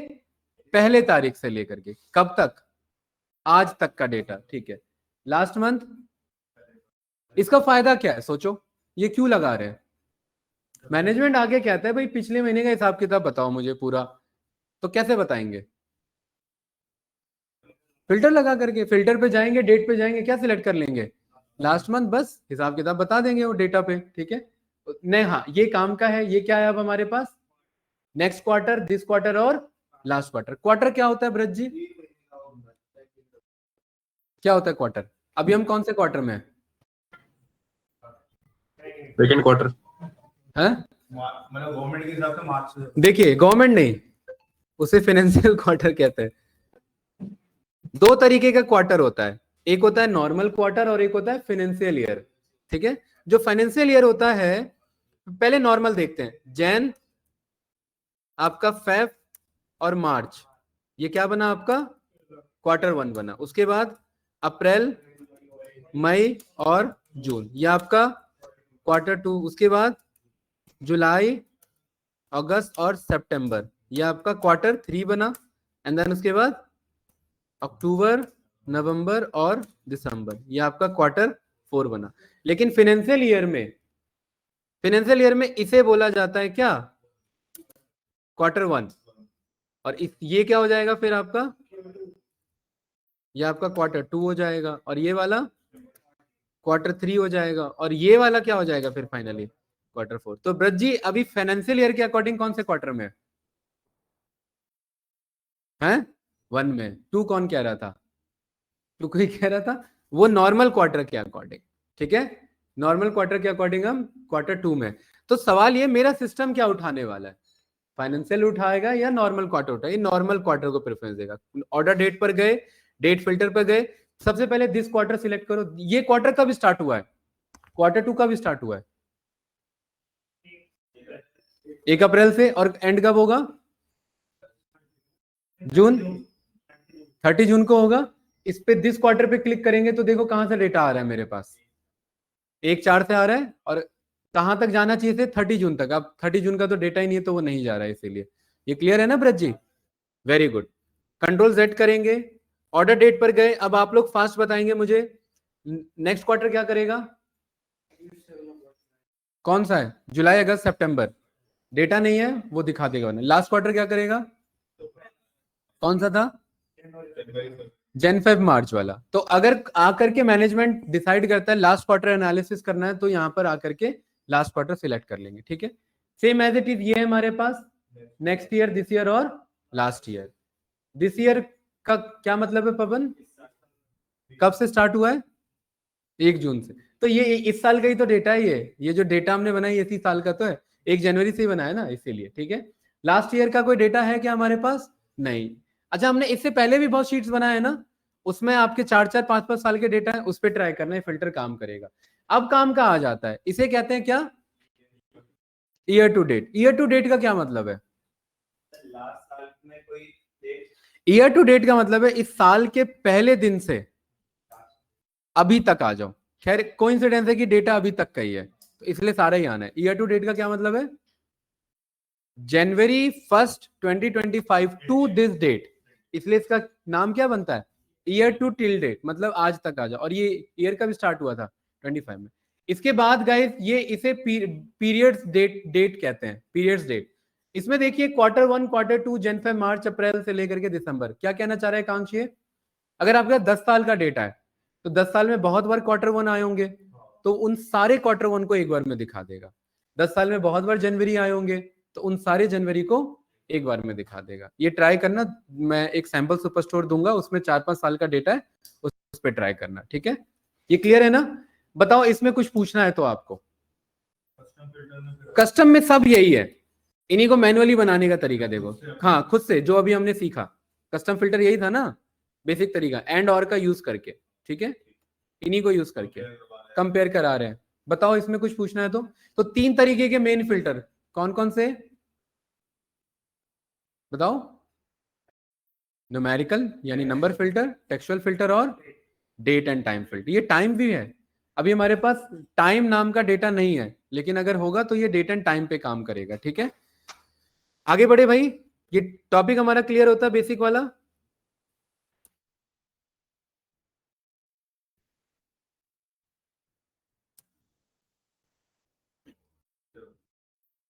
पहले तारीख से लेकर के कब तक? आज तक का डेटा, ठीक है। लास्ट मंथ, इसका फायदा क्या है सोचो, ये क्यों लगा रहे हैं? मैनेजमेंट आगे कहता है भाई पिछले महीने का हिसाब किताब बताओ मुझे पूरा, तो कैसे बताएंगे? फिल्टर लगा करके, फिल्टर पे जाएंगे, डेट पे जाएंगे, क्या सिलेक्ट कर लेंगे? लास्ट मंथ, बस हिसाब किताब बता देंगे वो डेटा पे, ठीक है? नहीं, हाँ ये काम का है। ये क्या है अब हमारे पास? नेक्स्ट क्वार्टर, दिस क्वार्टर और लास्ट क्वार्टर। क्वार्टर क्या होता है ब्रज जी? क्या होता है क्वार्टर? अभी हम कौन से क्वार्टर में हैं? Second quarter. हैं? मतलब गवर्नमेंट के हिसाब से मार्च। देखिए गवर्नमेंट नहीं, उसे फाइनेंशियल क्वार्टर कहते हैं। दो तरीके का क्वार्टर होता है, एक होता है नॉर्मल क्वार्टर और एक होता है फाइनेंशियल ईयर, ठीक है? जो फाइनेंशियल ईयर होता है, पहले नॉर्मल देखते हैं। जैन, आपका फेब और मार्च, ये क्या बना आपका? क्वार्टर 1 बना। उसके बाद अप्रैल, मई और जून, ये आपका क्वार्टर 2। उसके बाद जुलाई, अगस्त और सितंबर, ये आपका क्वार्टर 3 बना। एंड देन उसके बाद अक्टूबर, नवंबर और दिसंबर, ये आपका क्वार्टर 4 बना। लेकिन फाइनेंशियल ईयर में, फाइनेंशियल ईयर में इसे बोला जाता है क्या? क्वार्टर 1। और ये क्या हो जाएगा फिर आपका? ये आपका क्वार्टर 2 हो जाएगा, और ये वाला क्वार्टर 3 हो जाएगा, और ये वाला क्या हो जाएगा फिर फाइनली? क्वार्टर 4। तो ब्रज जी अभी फाइनेंशियल ईयर के अकॉर्डिंग कौन से क्वार्टर में है? 1 में। 2 कौन कह रहा था? 2 कोई कह रहा था, वो नॉर्मल क्वार्टर के अकॉर्डिंग, ठीक है? नॉर्मल क्वार्टर के अकॉर्डिंग हम क्वार्टर 2 में। तो सवाल ये, मेरा सिस्टम क्या उठाने वाला है? फाइनेंशियल उठाएगा या नॉर्मल क्वार्टर उठाएगा? नॉर्मल क्वार्टर को प्रेफरेंस देगा। ऑर्डर डेट पर गए, डेट फिल्टर पर गए, सबसे पहले दिस क्वार्टर सिलेक्ट करो। ये क्वार्टर कब स्टार्ट हुआ है? क्वार्टर 2 कब स्टार्ट हुआ है? 1 अप्रैल से। और एंड कब होगा? जून, 30 जून को होगा। इस पे दिस क्वार्टर पे क्लिक करेंगे तो देखो कहां से डेटा आ रहा है मेरे पास, 1/4 से आ रहा है, और कहां तक जाना चाहिए थे? 30 जून तक। अब 30 जून का तो डेटा ही नहीं है, तो वो नहीं जा रहा है, इसीलिए। ये क्लियर है ना Braj ji? Very good. Control Z करेंगे, ऑर्डर डेट पर गए। अब आप लोग फास्ट बताएंगे मुझे, नेक्स्ट क्वार्टर क्या करेगा? कौन सा है? जुलाई, अगस्त, सितंबर। डेटा नहीं है वो दिखा देगा। लास्ट क्वार्टर क्या करेगा? कौन सा था? जन फेब मार्च वाला। तो अगर आकर के मैनेजमेंट डिसाइड करता है लास्ट क्वार्टर एनालिसिस करना है, तो यहां पर आकर के लास्ट क्वार्टर सिलेक्ट कर लेंगे, ठीक है? सेम एज इट इज ये है हमारे पास, नेक्स्ट ईयर, दिस ईयर और लास्ट ईयर। दिस ईयर का क्या मतलब है पवन? कब से स्टार्ट हुआ है? 1 जून से। तो ये इस साल का ही तो डेटा ही है। ये जो डेटा हमने बनाई इसी साल का तो है, 1 जनवरी से ही बनाया ना, इसीलिए, ठीक है? लास्ट ईयर का कोई डेटा है क्या हमारे पास? नहीं। अच्छा, हमने इससे पहले भी बहुत शीट्स बनाए हैं ना, उसमें आपके 4-4, 5-5 साल के डेटा है, उस पर ट्राई करना है, फिल्टर काम करेगा। अब काम का आ जाता है, इसे कहते हैं क्या? Year to date. Year to date का क्या मतलब है? लास्ट साल में कोई ईयर टू डेट का मतलब है इस साल के पहले दिन से अभी तक आ जाओ। खैर कोइंसिडेंस है कि डेटा अभी तक का ही है, तो इसलिए सारा ही आना है। ईयर टू डेट का क्या मतलब है? जनवरी 1, 2025 टू दिस डेट, इसलिए इसका नाम क्या बनता है? ईयर टू टिल डेट, मतलब आज तक आ जाओ। और ये ईयर कब स्टार्ट हुआ था? 25 में। इसके बाद गाइस ये इसे पीरियड्स डेट कहते हैं, पीरियड्स डेट। इसमें देखिए Q1, Q2, जन फेब मार्च अप्रैल से लेकर के दिसंबर, क्या कहना चाह रहा है कांश ये? अगर आपका 10 साल का डेटा है तो 10 साल में बहुत बार Q1 आए होंगे, तो उन सारे Q1 को एक बार में दिखा देगा। 10 साल में बहुत बार जनवरी आए होंगे तो उन सारे जनवरी को एक बार में दिखा देगा। ये ट्राई करना, मैं एक सैंपल सुपरस्टोर दूंगा, उसमें 4-5 साल का डेटा है, उस पर ट्राई करना, ठीक है? ये क्लियर है ना? बताओ इसमें कुछ पूछना है तो आपको। कस्टम में सब यही है, इन्हीं को मैनुअली बनाने का तरीका देखो। हाँ, खुद से, जो अभी हमने सीखा कस्टम फिल्टर यही था ना, बेसिक तरीका, एंड और का यूज करके, ठीक है? इन्हीं को यूज करके कंपेयर करा रहे हैं। बताओ इसमें कुछ पूछना है तो 3 तरीके के मेन फिल्टर कौन कौन से बताओ? न्यूमेरिकल यानी नंबर फिल्टर, टेक्सचुअल फिल्टर और डेट एंड टाइम फिल्टर। ये टाइम भी है, अभी हमारे पास टाइम नाम का डेटा नहीं है, लेकिन अगर होगा तो ये डेट एंड टाइम पे काम करेगा, ठीक है? आगे बढ़े भाई, ये टॉपिक हमारा क्लियर होता है बेसिक वाला।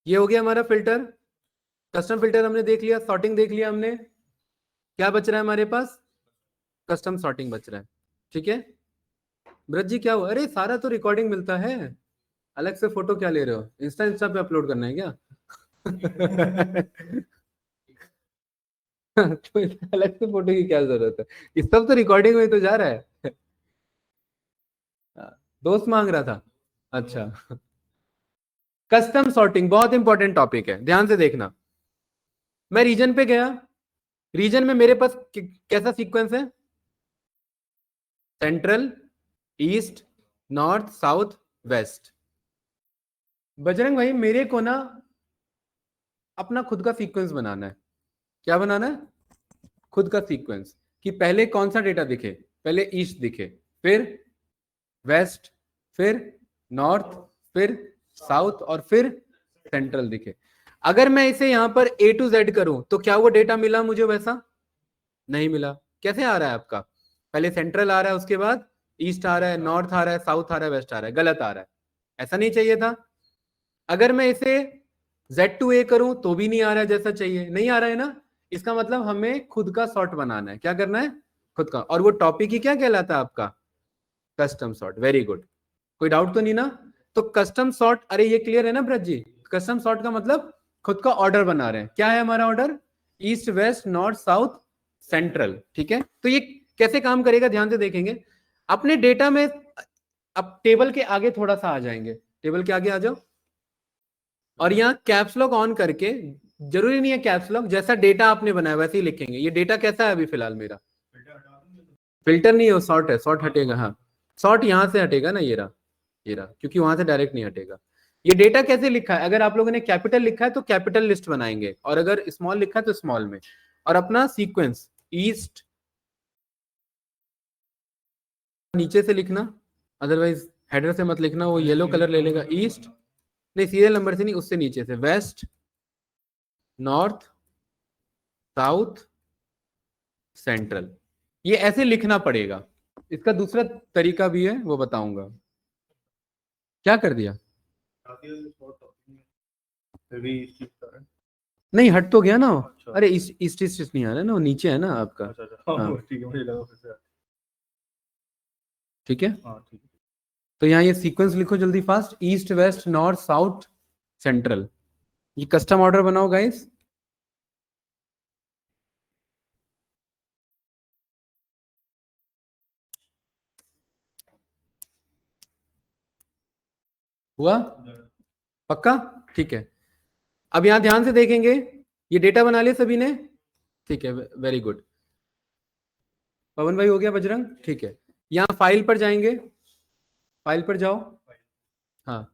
ये हो गया हमारा फिल्टर, कस्टम फिल्टर हमने देख लिया, सॉर्टिंग देख लिया हमने। क्या बच रहा है हमारे पास? कस्टम सॉर्टिंग बच रहा है, ठीक है? ब्रज जी क्या हुआ? अरे सारा तो रिकॉर्डिंग मिलता है, अलग से फोटो क्या ले रहे हो? इंस्टा पे अपलोड करना है क्या? तो अलग से फोटो की क्या जरूरत है? इस सब तो रिकॉर्डिंग में तो जा रहा है। दोस्त मांग रहा था, अच्छा। कस्टम सॉर्टिंग बहुत इंपॉर्टेंट टॉपिक है, ध्यान से देखना। मैं रीजन पे गया, रीजन में मेरे पास कैसा सीक्वेंस है? Central, east, north, south, west. Bajrang भाई मेरे को ना अपना खुद का सीक्वेंस बनाना है। क्या बनाना है? खुद का सीक्वेंस, कि पहले कौन सा डेटा दिखे? पहले ईस्ट दिखे, फिर वेस्ट, फिर नॉर्थ, फिर साउथ और फिर सेंट्रल दिखे। अगर मैं इसे यहां पर A to Z करूं तो क्या वो डेटा मिला मुझे वैसा? नहीं मिला। कैसे आ रहा है आपका? पहले सेंट्रल आ रहा है, उसके बाद ईस्ट आ रहा है, नॉर्थ आ रहा है, साउथ आ रहा है, वेस्ट आ रहा है, गलत आ रहा है। ऐसा नहीं चाहिए था। अगर मैं इसे Z to A करूं तो भी नहीं आ रहा है जैसा चाहिए, नहीं आ रहा है ना? इसका मतलब हमें खुद का सॉर्ट बनाना है। क्या करना है? खुद का। और वो टॉपिक ही क्या कहलाता है आपका? Custom sort. वेरी गुड, कोई डाउट तो नहीं ना? तो कस्टम सॉर्ट, अरे ये क्लियर है ना ब्रज जी? कस्टम सॉर्ट का मतलब खुद का ऑर्डर बना रहे हैं। क्या है हमारा order? East, west, north, south, central, ठीक है? तो ये कैसे काम करेगा ध्यान से देखेंगे अपने डेटा में। अब टेबल के आगे थोड़ा सा आ जाएंगे, टेबल के आगे आ जाओ, और यहाँ कैप्स लॉक ऑन करके, जरूरी नहीं है कैप्स लॉक, जैसा डेटा आपने बनाया वैसे ही लिखेंगे। ये डेटा कैसा है अभी फिलहाल मेरा? फिल्टर नहीं है, सॉर्ट है, सॉर्ट हटेगा। हाँ, सॉर्ट यहां से हटेगा ना, ये रहा, ये रहा, क्योंकि वहां से डायरेक्ट नहीं हटेगा। ये डेटा कैसे लिखा है? अगर आप लोगों ने कैपिटल लिखा है तो कैपिटल लिस्ट बनाएंगे, और अगर स्मॉल लिखा है तो स्मॉल में। और अपना सीक्वेंस ईस्ट नीचे से लिखना, अदरवाइज हेडर से मत लिखना, वो येलो कलर ले लेगा। ईस्ट नहीं, सीरियल नंबर से नहीं, उससे नीचे से, वेस्ट, नॉर्थ, साउथ, सेंट्रल। ये ऐसे लिखना पड़ेगा। इसका दूसरा तरीका भी है, वो बताऊंगा। क्या कर दिया? नहीं, हट तो गया ना। अरे ईस्ट ईस्ट नहीं आ रहा है ना, वो नीचे है ना आपका। हाँ, ठीक है। तो यहाँ ये सीक्वेंस लिखो जल्दी fast, east, west, north, south, central. ये कस्टम ऑर्डर बनाओ गाइस। हुआ? पक्का? ठीक है। अब यहाँ ध्यान से देखेंगे, ये डेटा बना लिया सभी ने? ठीक है, वेरी गुड। पवन भाई हो गया, बजरंग? ठीक है। यहाँ फाइल पर जाएंगे, फाइल पर जाओ। हाँ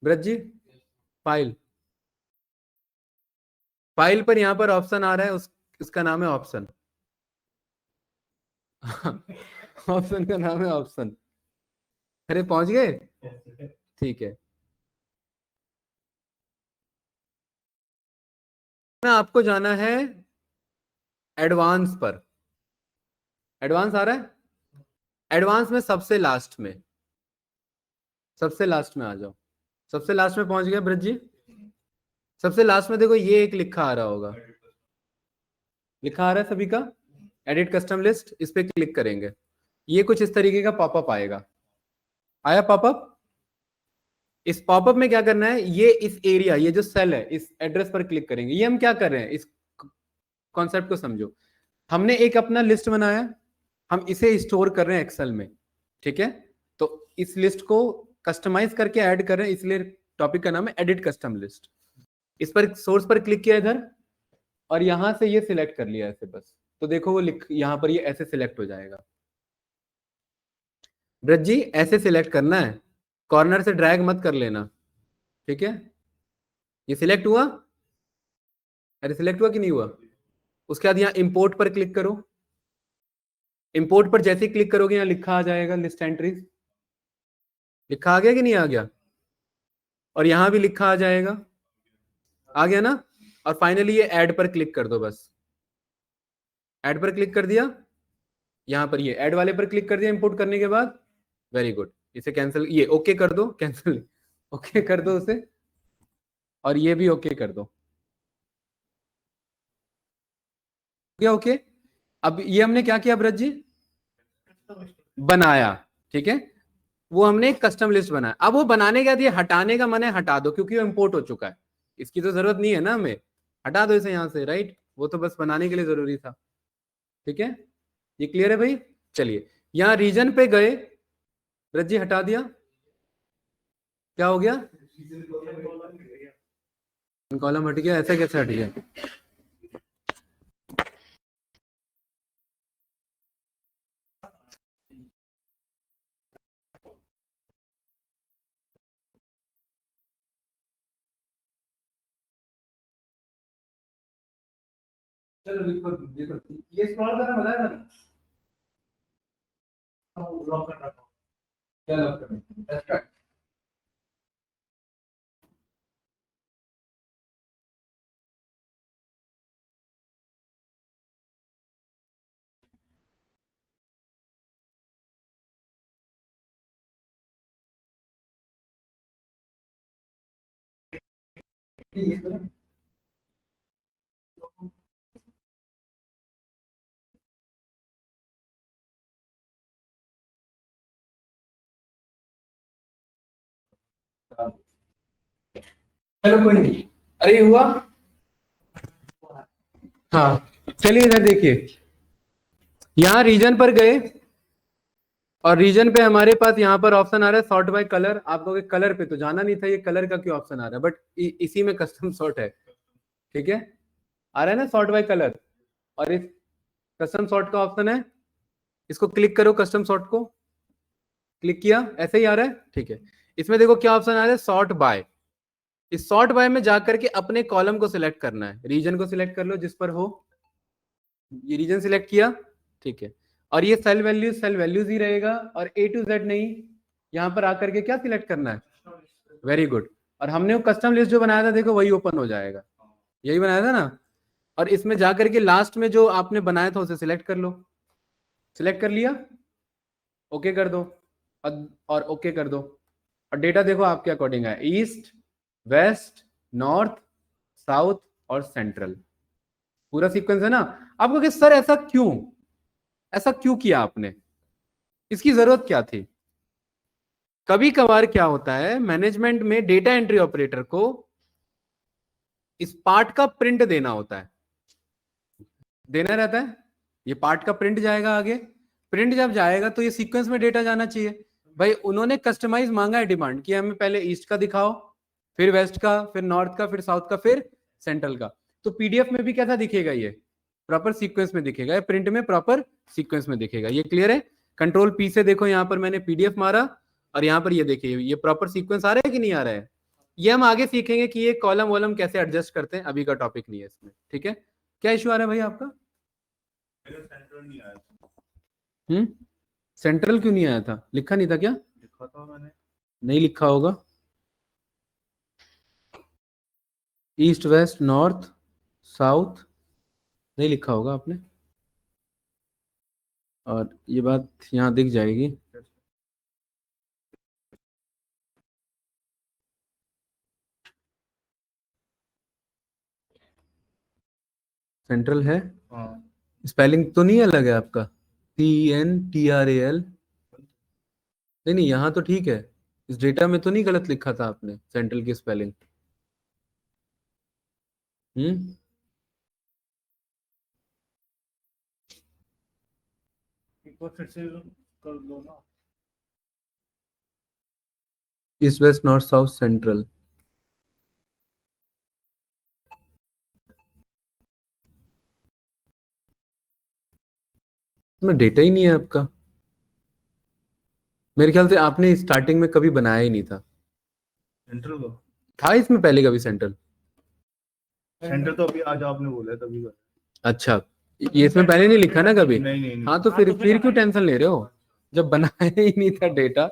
ब्रज जी, फाइल, फाइल पर यहाँ पर ऑप्शन आ रहा है, उसका नाम है ऑप्शन। ऑप्शन का नाम है ऑप्शन। अरे पहुंच गए? ठीक है। ना आपको जाना है एडवांस पर। एडवांस आ रहा है? एडवांस में सबसे लास्ट में, सबसे लास्ट में आ जाओ, सबसे लास्ट में पहुंच गया ब्रज जी। सबसे लास्ट में देखो ये एक लिखा आ रहा होगा, लिखा आ रहा है सभी का, एडिट कस्टम लिस्ट, इस पे क्लिक करेंगे, ये कुछ इस तरीके का पॉपअप आएगा। आया पॉपअप? इस पॉपअप में क्या करना है, ये इस एरिया, ये जो सेल है, इस एड्रेस पर क्लिक करेंगे। ये हम क्या कर रहे हैं, इस कॉन्सेप्ट को समझो। हमने एक अपना लिस्ट बनाया, हम इसे स्टोर कर रहे हैं एक्सेल में, ठीक है। तो इस लिस्ट को कस्टमाइज करके ऐड कर रहे हैं, इसलिए टॉपिक का नाम है एडिट कस्टम लिस्ट। इस पर सोर्स पर क्लिक किया इधर, और यहां से ये सिलेक्ट कर लिया ऐसे बस। तो देखो वो लिख, यहां पर ये ऐसे सिलेक्ट हो जाएगा। ब्रज जी ऐसे सिलेक्ट करना है, कॉर्नर से ड्रैग मत कर लेना, ठीक है। ये सिलेक्ट हुआ, अरे सिलेक्ट हुआ कि नहीं हुआ? उसके बाद यहाँ इंपोर्ट पर क्लिक करो। इंपोर्ट पर जैसे ही क्लिक करोगे यहाँ लिखा आ जाएगा लिस्ट एंट्रीज, लिखा आ गया कि नहीं आ गया? और यहां भी लिखा आ जाएगा, आ गया ना। और फाइनली ये ऐड पर क्लिक कर दो बस। ऐड पर क्लिक कर दिया, यहां पर ये ऐड वाले पर क्लिक कर दिया इंपोर्ट करने के बाद। वेरी गुड, इसे कैंसिल, ये ओके कर दो, कैंसिल ओके कर दो उसे, और ये भी ओके कर दो। क्या ओके? अब ये हमने क्या किया ब्रज जी, बनाया, ठीक है। वो हमने एक कस्टम लिस्ट बनाया। अब वो बनाने का दिया, हटाने का मन है हटा दो, क्योंकि वो इंपोर्ट हो चुका है, इसकी तो जरूरत नहीं है ना हमें, हटा दो इसे यहां से, राइट। वो तो बस बनाने के लिए जरूरी था, ठीक है। ये क्लियर है भाई? चलिए यहां रीजन पे गए, ब्रज जी हटा दिया, क्या हो गया, कॉलम हट गया, ऐसा कैसे हट गया? चलो देखो देखो, ये स्क्रॉल करना बताया था ना, लॉक कर रखा, क्या लॉक करना? चलो कोई नहीं, अरे ये हुआ, हाँ। चलिए इधर देखिए, यहाँ रीजन पर गए, और रीजन पे हमारे पास यहाँ पर ऑप्शन आ रहा है सॉर्ट बाय कलर। आप कहोगे कलर पे तो जाना नहीं था, ये कलर का क्यों ऑप्शन आ रहा है? बट इसी में कस्टम सॉर्ट है, ठीक है। आ रहा है ना सॉर्ट बाय कलर, और इस कस्टम सॉर्ट का ऑप्शन है, इसको क्लिक करो, कस्टम सॉर्ट को क्लिक किया, ऐसे ही आ रहा है, ठीक है। इसमें देखो क्या ऑप्शन आ रहा है, सॉर्ट बाय। इस सॉर्ट बाय में जाकर के अपने कॉलम को सिलेक्ट करना है, रीजन को सिलेक्ट कर लो जिस पर हो, ये रीजन सिलेक्ट किया, ठीक है। और ये सेल वैल्यूज ही रहेगा, और ए टू जेड नहीं, यहां पर आकर के क्या सिलेक्ट करना है, वेरी गुड। और हमने वो कस्टम लिस्ट जो बनाया था देखो वही ओपन हो जाएगा, यही बनाया था ना। और इसमें जाकर के लास्ट में जो आपने बनाया था उसे सिलेक्ट कर लो, सिलेक्ट कर लिया, ओके कर दो, और ओके कर दो। और डेटा देखो आपके अकॉर्डिंग है, ईस्ट, वेस्ट, नॉर्थ, साउथ और सेंट्रल, पूरा सीक्वेंस है ना। आपको कि सर ऐसा क्यों किया आपने, इसकी जरूरत क्या थी? कभी कभार क्या होता है मैनेजमेंट में, डेटा एंट्री ऑपरेटर को इस पार्ट का प्रिंट देना होता है, देना रहता है, ये पार्ट का प्रिंट जाएगा आगे। प्रिंट जब जाएगा तो ये सीक्वेंस में डेटा जाना चाहिए। भाई उन्होंने कस्टमाइज मांगा है, डिमांड कि हमें पहले ईस्ट का दिखाओ, फिर वेस्ट का, फिर नॉर्थ का, फिर साउथ का, फिर सेंट्रल का। तो पीडीएफ में भी कैसा दिखेगा, ये प्रॉपर सीक्वेंस में दिखेगा, प्रिंट में प्रॉपर सीक्वेंस में दिखेगा। ये क्लियर है? कंट्रोल पी से देखो, यहाँ पर मैंने पीडीएफ मारा, और यहाँ पर ये देखिए ये प्रॉपर सीक्वेंस आ रहा है कि नहीं आ रहा है। ये हम आगे सीखेंगे कि ये कॉलम वॉलम कैसे एडजस्ट करते हैं, अभी का टॉपिक नहीं है इसमें, ठीक है। क्या इश्यू आ रहा है भाई आपका? सेंट्रल नहीं आया था। सेंट्रल क्यों नहीं आया था? लिखा नहीं था क्या? लिखा था मैंने। नहीं लिखा होगा, ईस्ट वेस्ट नॉर्थ साउथ नहीं लिखा होगा आपने, और ये बात यहाँ दिख जाएगी। सेंट्रल है, हाँ स्पेलिंग तो नहीं अलग है आपका, CENTRAL? नहीं नहीं, यहाँ तो ठीक है, इस डेटा में तो नहीं गलत लिखा था आपने सेंट्रल की स्पेलिंग? एक बार फिर से कर दो ना। East west north south central, इसमें डेटा ही नहीं है आपका। मेरे ख्याल से आपने स्टार्टिंग में कभी बनाया ही नहीं था। सेंटर को था इसमें पहले कभी सेंट्रल? सेंटर तो अभी आज आपने बोला है तभी कर। अच्छा, ये इसमें पहले नहीं लिखा ना कभी? नहीं नहीं नहीं। हाँ तो फिर क्यों टेंशन ले रहे हो? जब बनाया ही नहीं था डेटा,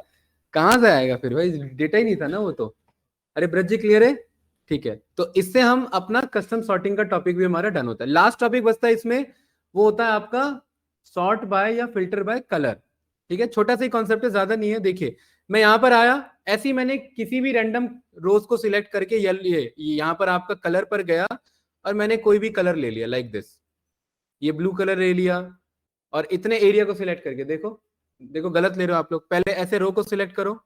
कहाँ से आएगा फिर भाई? डेटा ही नहीं था ना वो तो। अरे ब्रज जी क्लियर है? ठीक है, तो इससे हम अपना कस्टम सॉर्टिंग का टॉपिक भी हमारा डन होता है। लास्ट टॉपिक बचता है इसमें, वो होता है आपका सॉर्ट बाय या फिल्टर बाय कलर। ठीक है, छोटा सा ही कॉन्सेप्ट है, ज्यादा नहीं है। देखिए मैं यहाँ पर आया, ऐसे ही मैंने किसी भी रैंडम रोज को सिलेक्ट करके ये यहाँ पर आपका कलर पर गया और मैंने कोई भी कलर ले लिया लाइक दिस, ये ब्लू कलर ले लिया और इतने एरिया को सिलेक्ट करके, देखो देखो गलत ले रहे हो आप लोग। पहले ऐसे रो को सिलेक्ट करो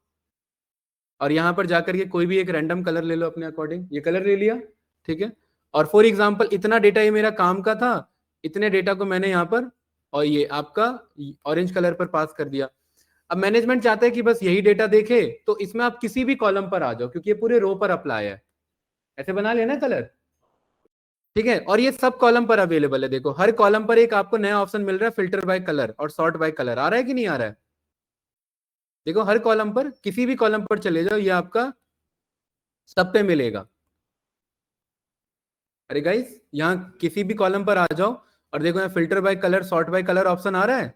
और यहां पर जाकर के कोई भी एक रैंडम कलर ले लो अपने अकॉर्डिंग, ये कलर ले लिया, ठीक है। और फॉर एग्जांपल इतना डेटा ये मेरा काम का था, इतने डेटा को मैंने यहाँ पर और ये आपका ऑरेंज कलर पर पास कर दिया। अब मैनेजमेंट चाहता है कि बस यही डेटा देखे, तो इसमें आप किसी भी कॉलम पर आ जाओ क्योंकि ये पूरे रो पर अप्लाई है। ऐसे बना लेना कलर, ठीक है। और ये सब कॉलम पर अवेलेबल है। देखो हर कॉलम पर एक आपको नया ऑप्शन मिल रहा है, फिल्टर बाय कलर और सॉर्ट बाय कलर। आ रहा है कि नहीं आ रहा है? देखो हर कॉलम पर, किसी भी कॉलम पर चले जाओ, ये आपका सब पे मिलेगा। अरे गाइस यहाँ किसी भी कॉलम पर आ जाओ और देखो यहाँ filter by colour, sort by colour option आ रहा है,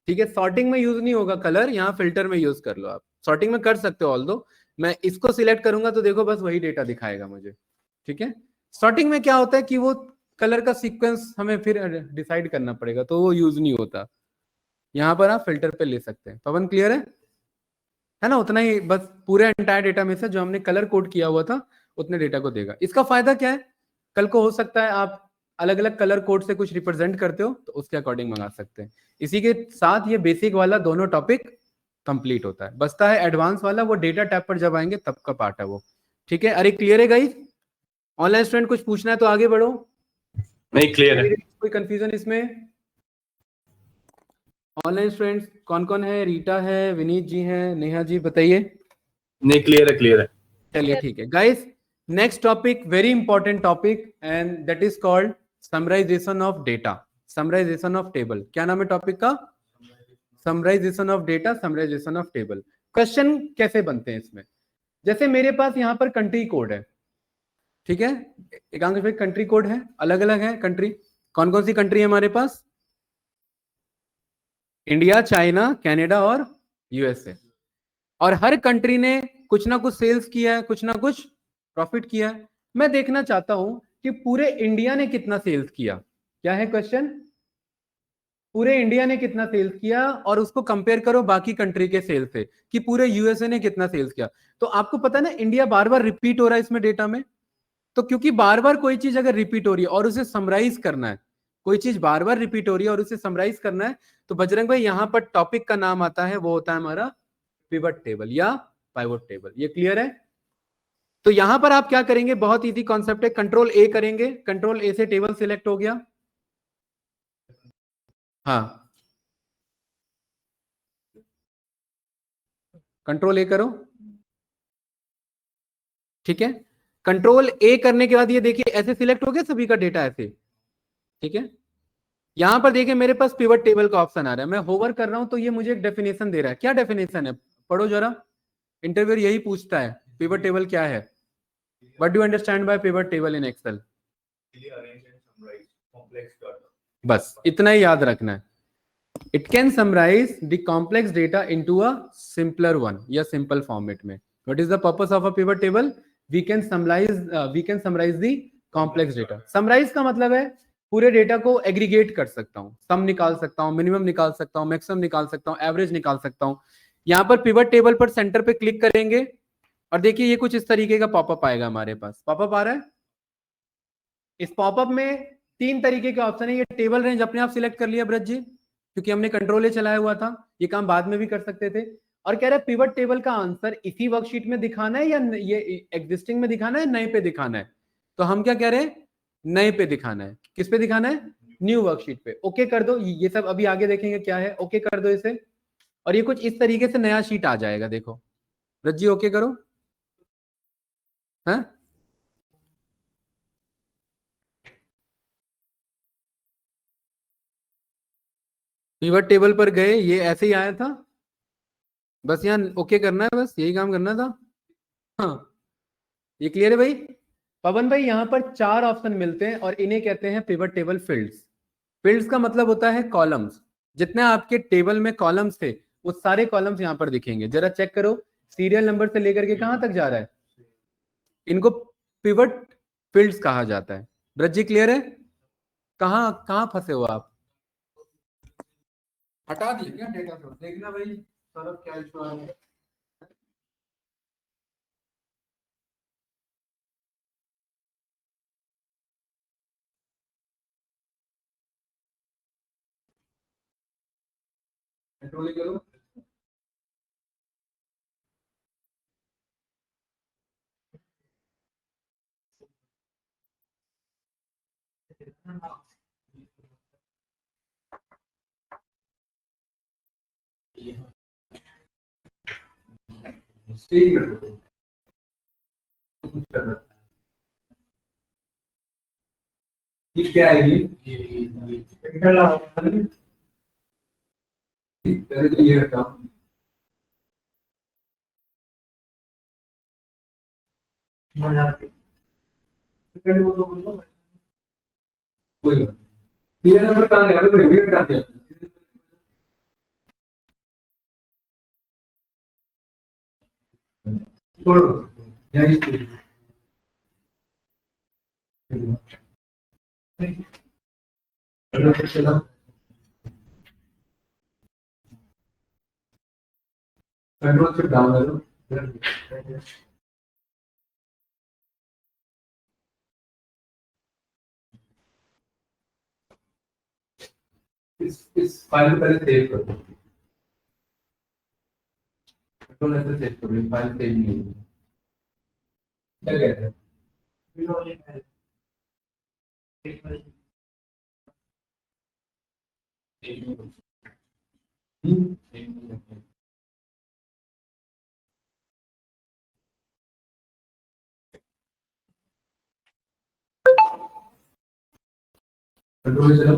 ठीक है। सॉर्टिंग में यूज नहीं होगा कलर, यहाँ फिल्टर में यूज कर लो आप। सॉर्टिंग में कर सकते हो ऑल दो, मैं इसको सिलेक्ट करूंगा तो देखो बस वही डेटा दिखाएगा मुझे, ठीक है। सॉर्टिंग में क्या होता है कि वो कलर का सीक्वेंस हमें फिर डिसाइड करना पड़ेगा, तो वो यूज नहीं होता। यहाँ पर आप फिल्टर पे ले सकते हैं। पवन क्लियर है ना? उतना ही बस, पूरे एंटायर डेटा में से जो हमने कलर कोड किया हुआ था उतने डेटा को देगा। इसका फायदा क्या है, कल को हो सकता है आप अलग अलग कलर कोड से कुछ रिप्रेजेंट करते हो तो उसके अकॉर्डिंग मंगा सकते हैं। इसी के साथ ये बेसिक वाला दोनों टॉपिक कंप्लीट होता है। बसता है एडवांस वाला, वो डेटा टैब पर जब आएंगे तब का पार्ट है वो, ठीक है। अरे क्लियर है गाइस? ऑनलाइन स्टूडेंट कुछ पूछना है तो आगे बढ़ो। नहीं क्लियर है। कोई कंफ्यूजन इसमें? ऑनलाइन स्टूडेंट्स कौन कौन है? रीटा है, विनीत जी हैं, नेहा जी, बताइए। नहीं क्लियर है, क्लियर है। चलिए ठीक है guys, next topic very important topic and that is called summarization of data, summarization of table. क्या नाम है टॉपिक का? Summarization of data, summarization of table. Question कैसे बनते हैं इसमें? जैसे मेरे पास यहाँ पर कंट्री कोड है, ठीक है। एकांश भाई कंट्री कोड है, अलग अलग है कंट्री। कौन कौन सी कंट्री है हमारे पास? इंडिया, चाइना, कनाडा और यूएसए। और हर कंट्री ने कुछ ना कुछ सेल्स किया है, कुछ ना कुछ प्रॉफिट किया है। मैं देखना चाहता हूं कि पूरे इंडिया ने कितना सेल्स किया। क्या है क्वेश्चन? पूरे इंडिया ने कितना सेल्स किया और उसको कंपेयर करो बाकी कंट्री के सेल्स से कि पूरे यूएसए ने कितना सेल्स किया। तो आपको पता है ना, इंडिया बार बार रिपीट हो रहा है इसमें डेटा में। तो क्योंकि बार बार कोई चीज अगर रिपीट हो रही है और उसे समराइज करना है, कोई चीज बार बार रिपीट हो रही है और उसे समराइज करना है, तो बजरंग भाई यहाँ पर टॉपिक का नाम आता है, वो होता है हमारा पिवट टेबल या पाइवट टेबल। ये क्लियर है? तो यहां पर आप क्या करेंगे, बहुत इजी कॉन्सेप्ट है। कंट्रोल ए करेंगे, कंट्रोल ए से टेबल सिलेक्ट हो गया, हाँ कंट्रोल ए करो, ठीक है। कंट्रोल ए करने के बाद ये देखिए ऐसे सिलेक्ट हो गया सभी का डेटा ऐसे, ठीक है। यहां पर देखिए मेरे पास पिवट टेबल का ऑप्शन आ रहा है, मैं होवर कर रहा हूं तो ये मुझे एक डेफिनेशन दे रहा है। क्या डेफिनेशन है, पढ़ो जरा, इंटरव्यू यही पूछता है पिवट टेबल क्या है। What do you understand by pivot table in Excel? बस इतना ही याद रखना है। It can summarize the complex data into a simpler one या सिंपल फॉर्मेट में। What is the purpose of a pivot table? We can summarize the complex data. Summarize का मतलब है पूरे डेटा को एग्रीगेट कर सकता हूं, सम निकाल सकता हूं, मिनिमम निकाल सकता हूं, मैक्सिमम निकाल सकता हूं, एवरेज निकाल सकता हूं। यहां पर पिवट टेबल पर सेंटर पे क्लिक करेंगे और देखिए ये कुछ इस तरीके का पॉपअप आएगा हमारे पास। पॉपअप आ रहा है, इस पॉपअप में 3 तरीके के ऑप्शन है। ये टेबल रेंज अपने आप सिलेक्ट कर लिया ब्रज जी, क्योंकि हमने कंट्रोल चलाया हुआ था, ये काम बाद में भी कर सकते थे। और कह रहे हैं पिवट टेबल का आंसर इसी वर्कशीट में दिखाना है या ये एग्जिस्टिंग में दिखाना है, नए पे दिखाना है। तो हम क्या कह रहे हैं, नए पे दिखाना है। किस पे दिखाना है, न्यू वर्कशीट पे। ओके कर दो, ये सब अभी आगे देखेंगे क्या है। ओके कर दो इसे, और ये कुछ इस तरीके से नया शीट आ जाएगा। देखो रज्जी ओके करो, हाँ पिवट टेबल पर गए, ये ऐसे ही आया था, बस यहाँ ओके करना है, बस यही काम करना था। हाँ ये क्लियर है भाई। पवन भाई यहाँ पर 4 ऑप्शन मिलते हैं और इन्हें कहते हैं पिवट टेबल फील्ड्स। फील्ड्स का मतलब होता है कॉलम्स। जितने आपके टेबल में कॉलम्स थे वो सारे कॉलम्स यहाँ पर दिखेंगे। जरा चेक करो सीरियल नंबर से लेकर के कहां तक जा रहा है, इनको पिवट फील्ड्स कहा जाता है। ब्रज जी क्लियर है, कहां कहां फंसे हो आप, हटा दिए क्या डेटा सोर्स, देखना भाई सौरभ क्या इशू आ रहा है। कंट्रोल करो, ये क्या है, ये रखा कोई ये नंबर कहाँ गया, तो ये हटा दिया। छोड़ो यही चलो कंट्रोल शिफ्ट डाउन करो। इस फाइल को पहले सेव करो, कंट्रोल ऐसे सेव करो, ये फाइल सेव नहीं होगी। क्या कहते हैं कंट्रोल चलो,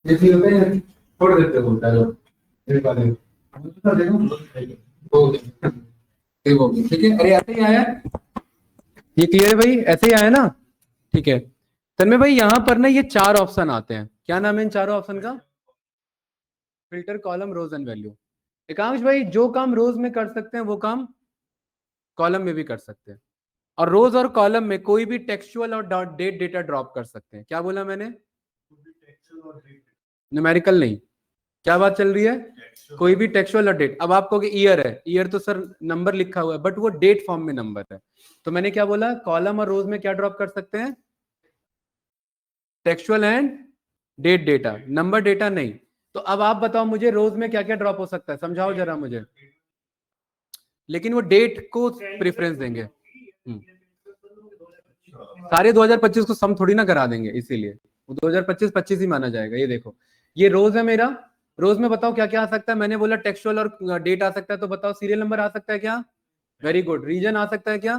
ये ठीक होता है, छोड़ देते हो चलो एक बार देखो हो गया, सेव हो गया, ठीक है। अरे ऐसे ही आया, ये क्लियर है भाई, ऐसे ही आया ना, ठीक है। तन्मय भाई यहाँ पर ना ये 4 ऑप्शन आते हैं, क्या नाम है इन चारों ऑप्शन का, filter, column, rows and value. Ekansh भाई जो काम रोज में कर सकते हैं वो काम कॉलम में भी कर सकते हैं, और रोज और कॉलम में कोई भी टेक्सचुअल और डेट डेटा ड्रॉप कर सकते हैं। क्या बोला मैंने, न्यूमेरिकल नहीं, क्या बात चल रही है, कोई भी टेक्सचुअल और डेट। अब आपको ईयर है, ईयर तो सर नंबर लिखा हुआ है बट वो डेट फॉर्म में नंबर है, तो मैंने क्या बोला, कॉलम और रोज में क्या ड्रॉप कर सकते हैं, textual and date data, number data नहीं। तो अब आप बताओ मुझे रोज में क्या क्या ड्रॉप हो सकता है, समझाओ जरा मुझे। लेकिन वो डेट को प्रेफरेंस देंगे, सारे 2025 को सम थोड़ी ना करा देंगे, इसीलिए वो 2025-25 ही माना जाएगा। ये देखो ये रोज है मेरा, रोज में बताओ क्या क्या आ सकता है, मैंने बोला टेक्सचुअल और डेट आ सकता है, तो बताओ सीरियल नंबर आ सकता है क्या, वेरी गुड, रीजन आ सकता है क्या।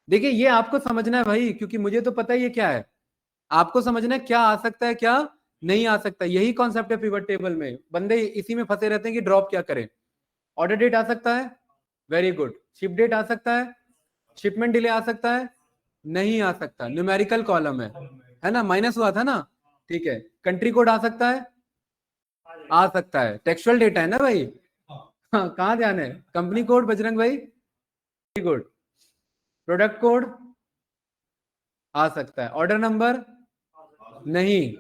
देखिए ये आपको समझना है भाई, क्योंकि मुझे तो पता ही है क्या है, आपको समझना है क्या आ सकता है क्या नहीं आ सकता। यही कॉन्सेप्ट है पिवट टेबल में, बंदे इसी में फंसे रहते हैं कि ड्रॉप क्या करें। ऑर्डर डेट आ सकता है, वेरी गुड, शिप डेट आ सकता है, शिपमेंट डिले आ सकता है, नहीं आ सकता, न्यूमेरिकल कॉलम है ना, माइनस हुआ था ना, ठीक है। कंट्री कोड आ सकता है, आ सकता है, टेक्सचुअल डेटा है ना भाई, हाँ कहाँ ध्यान है, कंपनी कोड बजरंग भाई, वेरी गुड, प्रोडक्ट कोड आ सकता है, ऑर्डर नंबर नहीं,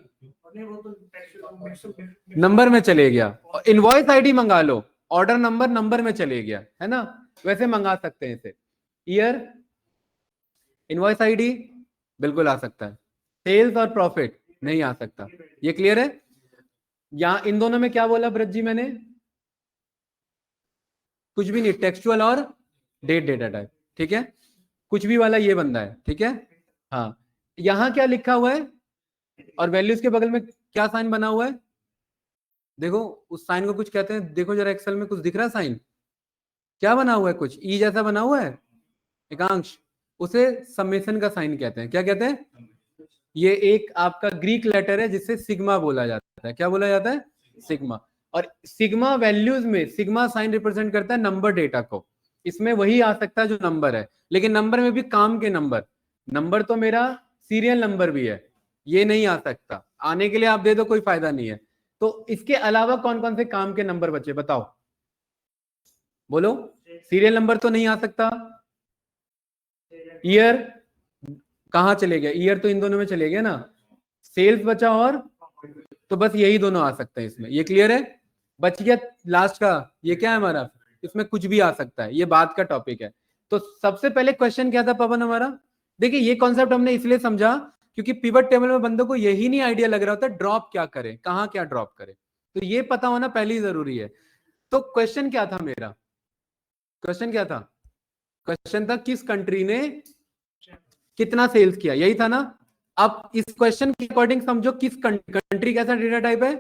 नंबर में चले गया, इनवॉइस आईडी मंगा लो, ऑर्डर नंबर नंबर में चले गया, है ना, वैसे मंगा सकते हैं इसे। ईयर इनवॉइस आईडी बिल्कुल आ सकता है, सेल्स और प्रॉफिट नहीं आ सकता। ये क्लियर है? यहां इन दोनों में क्या बोला ब्रज जी मैंने? कुछ भी नहीं, टेक्सचुअल और डेट डेटा टाइप, ठीक है, कुछ भी वाला ये बंदा है, ठीक है। हाँ, यहां क्या लिखा हुआ है और वैल्यूज के बगल में क्या साइन बना हुआ है? देखो उस साइन को कुछ कहते हैं, देखो जरा एक्सेल में कुछ दिख रहा है साइन, क्या बना हुआ है? कुछ ई जैसा बना हुआ है एकांश, उसे समेशन का साइन कहते हैं। क्या कहते हैं? ये एक आपका ग्रीक लेटर है जिससे सिग्मा बोला जाता है। क्या बोला जाता है? सिग्मा। और सिग्मा वैल्यूज में सिग्मा साइन रिप्रेजेंट करता है नंबर डेटा को। इसमें वही आ सकता है जो नंबर है, लेकिन नंबर में भी काम के नंबर। नंबर तो मेरा सीरियल नंबर भी है, ये नहीं आ सकता। आने के लिए आप दे दो, कोई फायदा नहीं है। तो इसके अलावा कौन कौन से काम के नंबर बचे बताओ, बोलो। सीरियल नंबर तो नहीं आ सकता। ईयर कहां चले गए? ईयर तो इन दोनों में चले गए ना। सेल्स बचा और, तो बस यही दोनों आ सकते हैं इसमें। ये क्लियर है? बच गया लास्ट का, ये क्या है हमारा? इसमें कुछ भी आ सकता है, ये बात का टॉपिक है। तो सबसे पहले क्वेश्चन क्या था पवन हमारा? देखिए ये कॉन्सेप्ट हमने इसलिए समझा क्योंकि पिवट टेबल में बंदों को यही नहीं आइडिया लग रहा होता ड्रॉप क्या करें, कहां क्या ड्रॉप करें। तो ये पता होना पहले ही जरूरी है। तो क्वेश्चन क्या था मेरा? क्वेश्चन क्या था? क्वेश्चन था किस कंट्री ने कितना सेल्स किया, यही था ना। अब इस क्वेश्चन के अकॉर्डिंग समझो किस कंट्री कैसा डेटा टाइप है?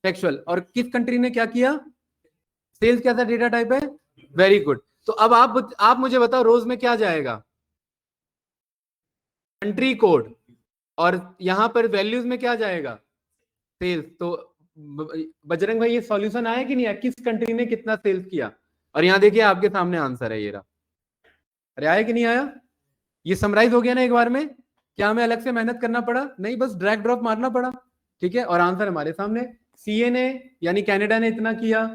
टेक्सचुअल। और किस कंट्री ने क्या किया? सेल्स कैसा डेटा टाइप है? Very good. तो अब आप मुझे बताओ रोज में क्या जाएगा? Country code. और यहां पर वैल्यूज में क्या जाएगा? सेल्स। तो बजरंग भाई ये सॉल्यूशन आया कि नहीं आया? किस कंट्री ने कितना सेल्स किया? और यहां देखिए आपके सामने आंसर है ये रहा। अरे आया कि नहीं आया? ये समराइज हो गया ना एक बार में? क्या हमें अलग से मेहनत करना पड़ा? नहीं, बस ड्रैग ड्रॉप मारना पड़ा, ठीक है। और आंसर हमारे सामने। सीए ने यानी कनाडा ने इतना किया,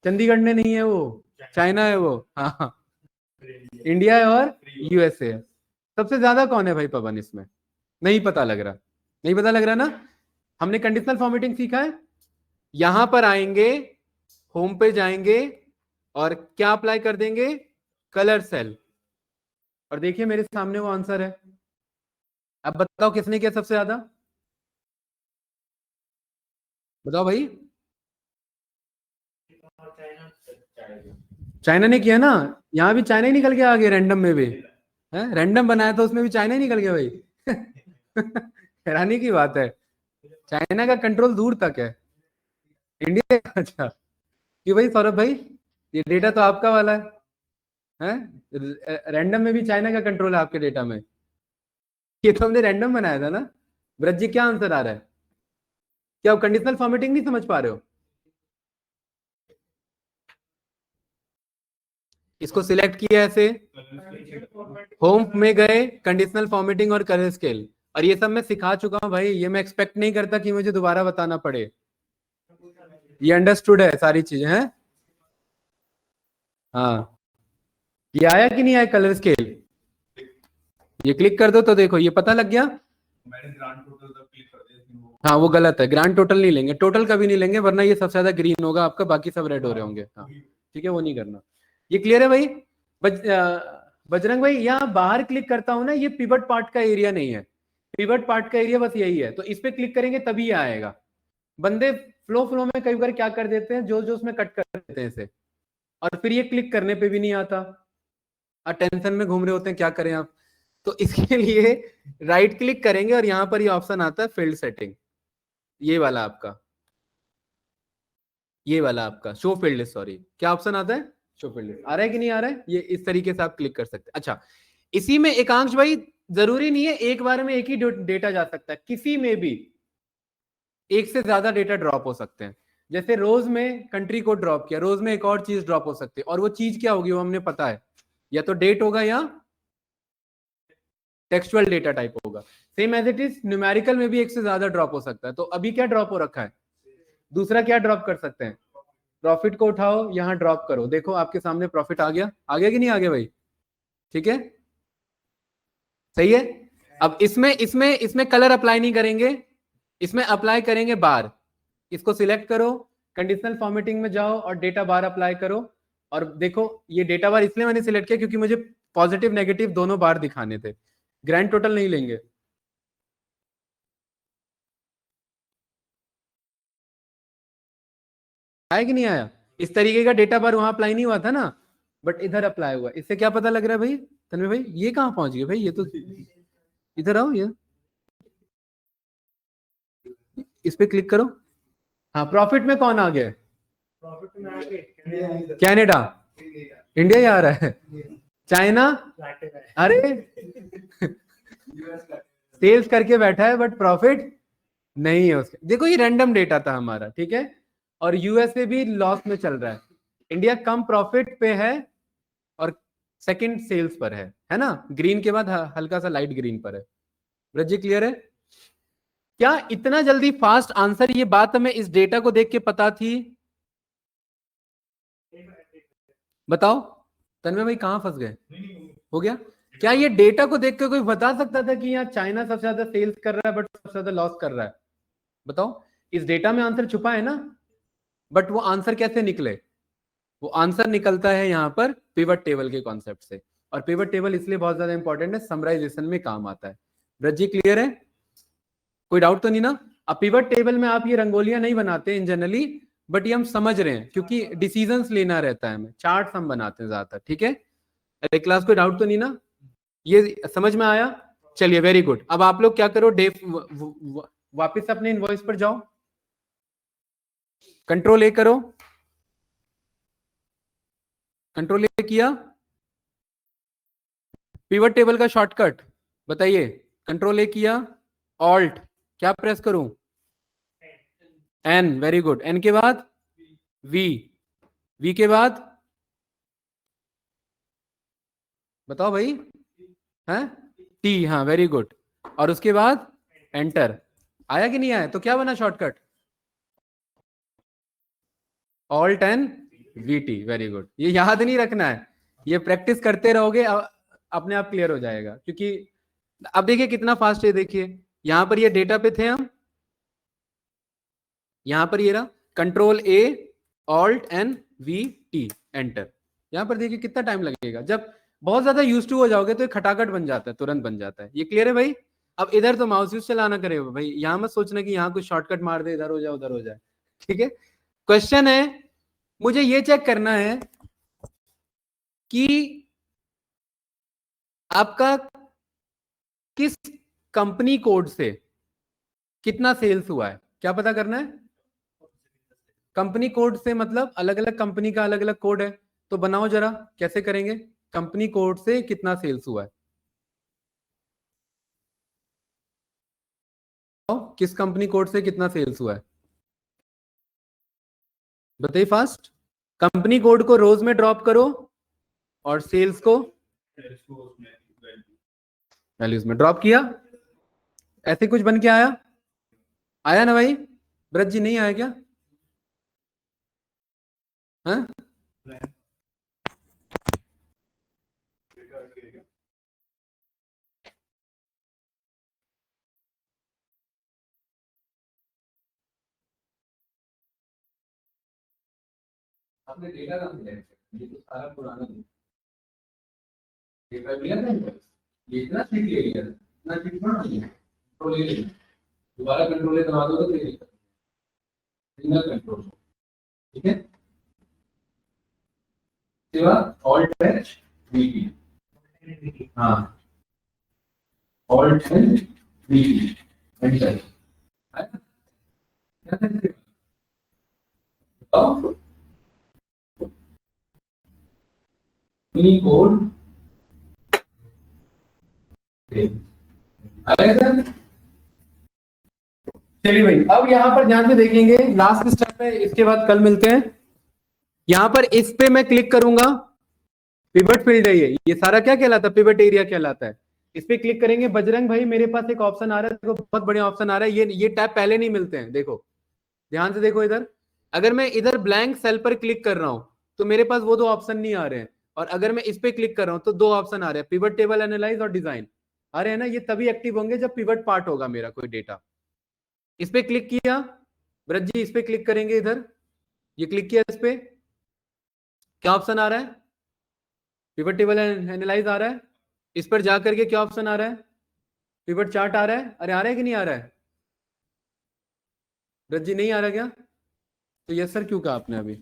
चंडीगढ़ ने नहीं है, वो चाइना है वो, हाँ इंडिया है और यूएसए है। सबसे ज्यादा कौन है भाई पवन इसमें? नहीं पता लग रहा, नहीं पता लग रहा ना। हमने कंडीशनल फॉर्मेटिंग सीखा है। यहां पर आएंगे, होम पे जाएंगे और क्या अप्लाई कर देंगे? Colour cell. और देखिए मेरे सामने वो आंसर है। अब बताओ किसने किया सबसे ज्यादा? बताओ भाई। चाइना ने किया ना। यहां भी चाइना ही निकल के आ गया, रैंडम में भी है, रैंडम बनाया था उसमें भी चाइना ही निकल गया भाई। हैरानी की बात है, चाइना का कंट्रोल दूर तक है, इंडिया अच्छा। कि भाई सौरभ भाई ये डेटा तो आपका वाला है? रैंडम में भी चाइना का कंट्रोल है आपके डेटा में? ये तो हमने रैंडम बनाया था ना। ब्रज जी क्या आंसर आ रहा है? क्या आप कंडीशनल फॉर्मेटिंग नहीं समझ पा रहे हो? इसको सिलेक्ट किया ऐसे, होम में गए, कंडीशनल फॉर्मेटिंग और कलर स्केल। और ये सब मैं सिखा चुका हूं भाई, ये मैं एक्सपेक्ट नहीं करता कि मुझे दोबारा बताना पड़े। ये अंडरस्टूड है सारी चीजें हैं। हाँ, ये आया कि नहीं आया कलर स्केल? ये क्लिक कर दो तो देखो ये पता लग गया। मैंने ग्रांड टोटल तक क्लिक कर दिया। हाँ वो गलत है, ग्रांड टोटल नहीं लेंगे, टोटल कभी नहीं लेंगे, वरना ये सबसे ज्यादा ग्रीन होगा आपका, बाकी सब रेड हो रहे होंगे। हाँ ठीक है, वो नहीं करना। ये क्लियर है भाई? बजरंग भाई यहाँ बाहर क्लिक करता हूं ना, ये पिवट पार्ट का एरिया नहीं है। पिवट पार्ट का एरिया बस यही है, तो इस पे क्लिक करेंगे तभी ये आएगा। बंदे फ्लो में कई बार क्या कर देते हैं, जो उसमें कट कर देते हैं इसे, और फिर ये क्लिक करने पे भी नहीं आता। टेंशन में घूम रहे होते हैं, क्या करें आप। तो इसके लिए राइट क्लिक करेंगे और यहाँ पर ये ऑप्शन आता है फील्ड सेटिंग, ये वाला आपका, ये वाला आपका शो फील्ड लिस्ट, सॉरी क्या ऑप्शन आता है? Show field list. आ रहा है कि नहीं आ रहा है? ये इस तरीके से आप क्लिक कर सकते हैं। अच्छा, इसी में एकांश भाई जरूरी नहीं है एक बार में एक ही डेटा जा सकता है, किसी में भी एक से ज्यादा डेटा ड्रॉप हो सकते हैं। जैसे रोज में कंट्री कोड ड्रॉप किया, रोज में एक और चीज ड्रॉप हो सकती है, और वो चीज क्या होगी वो हमने पता है, या तो डेट होगा या टेक्सचुअल डेटा टाइप होगा। Same as it is numerical में भी एक से ज्यादा ड्रॉप हो सकता है। तो अभी क्या ड्रॉप हो रखा है? दूसरा क्या ड्रॉप कर सकते हैं? प्रॉफिट को उठाओ, यहां ड्रॉप करो, देखो आपके सामने प्रॉफिट आ गया। आ गया कि नहीं आ गया भाई? ठीक है, सही है। अब इसमें इसमें इसमें कलर अप्लाई नहीं करेंगे, इसमें अप्लाई करेंगे बार। इसको सिलेक्ट करो, कंडीशनल फॉर्मेटिंग में जाओ और डेटा बार अप्लाई करो। और देखो ये डेटा बार इसलिए मैंने सिलेक्ट किया क्योंकि मुझे पॉजिटिव नेगेटिव दोनों बार दिखाने थे, ग्रैंड टोटल नहीं लेंगे। आया कि नहीं आया? इस तरीके का डेटा बार वहां अप्लाई नहीं हुआ था ना, बट इधर अप्लाई हुआ। इससे क्या पता लग रहा है भाई तन्वी भाई? ये कहाँ पहुंच गए भाई? ये तो इधर आओ, ये इस पे क्लिक करो। हाँ, प्रॉफिट में कौन आ गया? कनाडा, इंडिया ही आ रहा है, चाइना, अरे सेल्स करके बैठा है बट प्रॉफिट नहीं है उसके। देखो ये रैंडम डेटा था हमारा, ठीक है। और यूएसए भी लॉस में चल रहा है, इंडिया कम प्रॉफिट पे है और सेकंड सेल्स पर है ना, ग्रीन के बाद हल्का सा लाइट ग्रीन पर है। ब्रज जी क्लियर है? क्या इतना जल्दी फास्ट आंसर, ये बात हमें इस डेटा को देख के पता थी? बताओ तन्मय भाई कहां फंस गए? हो गया? क्या ये डेटा को देख के कोई बता सकता था कि यहाँ चाइना सबसे ज्यादा सेल्स कर रहा है बट सबसे ज्यादा लॉस कर रहा है? बताओ, इस डेटा में आंसर छुपा है ना, बट वो आंसर कैसे निकले? वो आंसर निकलता है यहाँ पर पिवट टेबल के कॉन्सेप्ट से, और पिवट टेबल इसलिए बहुत ज्यादा इंपॉर्टेंट है, समराइजेशन में काम आता है। ब्रज जी क्लियर है? कोई डाउट तो नहीं ना? अब पिवट टेबल में आप ये रंगोलियां नहीं बनाते इन जनरली, बट ये हम समझ रहे हैं क्योंकि डिसीजंस लेना रहता है हमें, चार्ट हम बनाते हैं ज्यादातर, ठीक है। अरे क्लास कोई डाउट तो नहीं ना? ये समझ में आया? चलिए वेरी गुड। अब आप लोग क्या करो, वापिस अपने इनवॉइस पर जाओ, कंट्रोल ए करो, कंट्रोल ए किया, पिवट टेबल का शॉर्टकट बताइए। कंट्रोल ए किया, ऑल्ट क्या प्रेस करूं? N, very good. एन के बाद वी, वी के बाद बताओ भाई, हैं? टी, हाँ वेरी गुड। और उसके बाद एंटर। आया कि नहीं आया? तो क्या बना shortcut? Alt N V T, very good. ये याद नहीं रखना है, ये प्रैक्टिस करते रहोगे, अपने आप क्लियर हो जाएगा। क्योंकि अब देखिए कितना फास्ट है, देखिए यहां पर ये डेटा पे थे हम, यहां पर ये रहा, control A alt N V T enter. यहां पर देखिए कितना टाइम लगेगा, जब बहुत ज्यादा यूज टू हो जाओगे तो ये खटाखट बन जाता है, तुरंत बन जाता है। ये क्लियर है भाई? अब इधर तो माउस यूज चलाना करेगा भाई, यहां मत सोचना कि यहाँ कुछ शॉर्टकट मार दे, इधर हो जाए उधर हो जाए, ठीक है। क्वेश्चन है, मुझे ये चेक करना है कि आपका किस कंपनी कोड से कितना सेल्स हुआ है, क्या पता करना है? कंपनी कोड से मतलब अलग अलग कंपनी का अलग अलग कोड है, तो बनाओ जरा, कैसे करेंगे? कंपनी कोड से कितना सेल्स हुआ है, किस कंपनी कोड से कितना सेल्स हुआ है बताइए फास्ट। कंपनी कोड को रोज में ड्रॉप करो और सेल्स को वैल्यूज में ड्रॉप किया, ऐसे कुछ बन के आया? आया ना भाई? ब्रज जी नहीं आया क्या? हाँ? आपने डेटा कहां से लिया? ये तो सारा पुराना डेटा लिया था, ये इतना सीख लिया, इतना सीख नहीं है, कंट्रोल ले लेना, दोबारा कंट्रोल ले दबा दो तो ये सिंगल कंट्रोल, ठीक है। सेवा ऑल्ट एच वीटी, हाँ ऑल्ट एच वीटी एंटर। बताओ मिनी कोड आएगा। चलिए भाई, अब यहाँ पर ध्यान से देखेंगे, लास्ट स्टेप है, इसके बाद कल मिलते हैं। यहाँ पर इस पे मैं क्लिक करूंगा, पिवट फील्ड है ये सारा क्या कहलाता है? पिवट एरिया कहलाता है। इस पे क्लिक करेंगे। बजरंग भाई मेरे पास एक ऑप्शन आ रहा है, देखो बहुत बढ़िया ऑप्शन आ रहा है, ये टैब पहले नहीं मिलते हैं, देखो ध्यान से देखो इधर। अगर मैं इधर ब्लैंक सेल पर क्लिक कर रहा हूं तो मेरे पास वो दो ऑप्शन नहीं आ रहे हैं, और अगर मैं इस पे क्लिक कर रहा हूं तो दो ऑप्शन आ रहे हैं, पिवट टेबल एनालाइज और डिजाइन आ रहे हैं ना। ये तभी एक्टिव होंगे जब पिवट पार्ट होगा मेरा कोई डेटा। इस पे क्लिक किया, ब्रज जी इस पे क्लिक करेंगे, इधर ये क्लिक किया, इस पे क्या ऑप्शन आ रहा है? पिवट टेबल एनालाइज आ रहा है, इस पर जा करके क्या ऑप्शन आ रहा है, पिवट चार्ट आ रहा है। अरे आ रहा है कि नहीं आ रहा है? रज जी नहीं आ रहा क्या? तो यस सर क्यों कहा आपने अभी?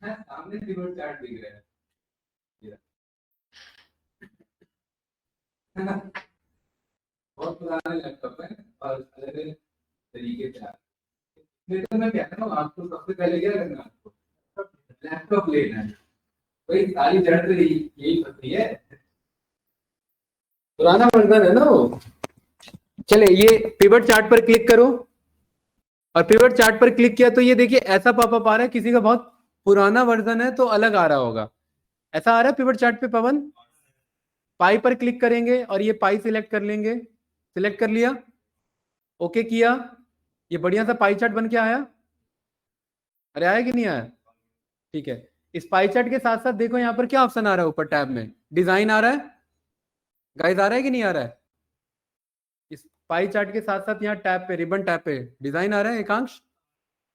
सामने पिवट चार्ट दिख रहा है। बहुत पुराना लैपटॉप है और अलग अलग तरीके से तो मैं कहता हूँ आपको सबसे पहले क्या करना है, आपको लैपटॉप लेना है। वही सारी जड़ तो यही फंसी है, पुराना वर्जन है ना वो। चले ये पिवट चार्ट पर क्लिक करो, और पिवट चार्ट पर क्लिक किया तो ये देखिए ऐसा पॉपअप आ रहा है, किसी का बहुत पुराना वर्जन है तो अलग आ रहा होगा। ऐसा आ रहा है पिवट चार्ट पे पवन? पाई पर क्लिक करेंगे और ये पाई सिलेक्ट कर लेंगे, सिलेक्ट कर लिया, ओके किया, ये बढ़िया सा पाई चार्ट बन के आया। अरे आया कि नहीं आया? ठीक है, इस पाई चार्ट के साथ साथ देखो यहाँ पर क्या ऑप्शन आ रहा है, ऊपर टैब में डिजाइन आ रहा है। गाइस आ रहा है कि नहीं आ रहा है? इस पाई चार्ट के साथ साथ यहाँ टैब पे, रिबन टैब पे डिजाइन आ रहा है एकांश।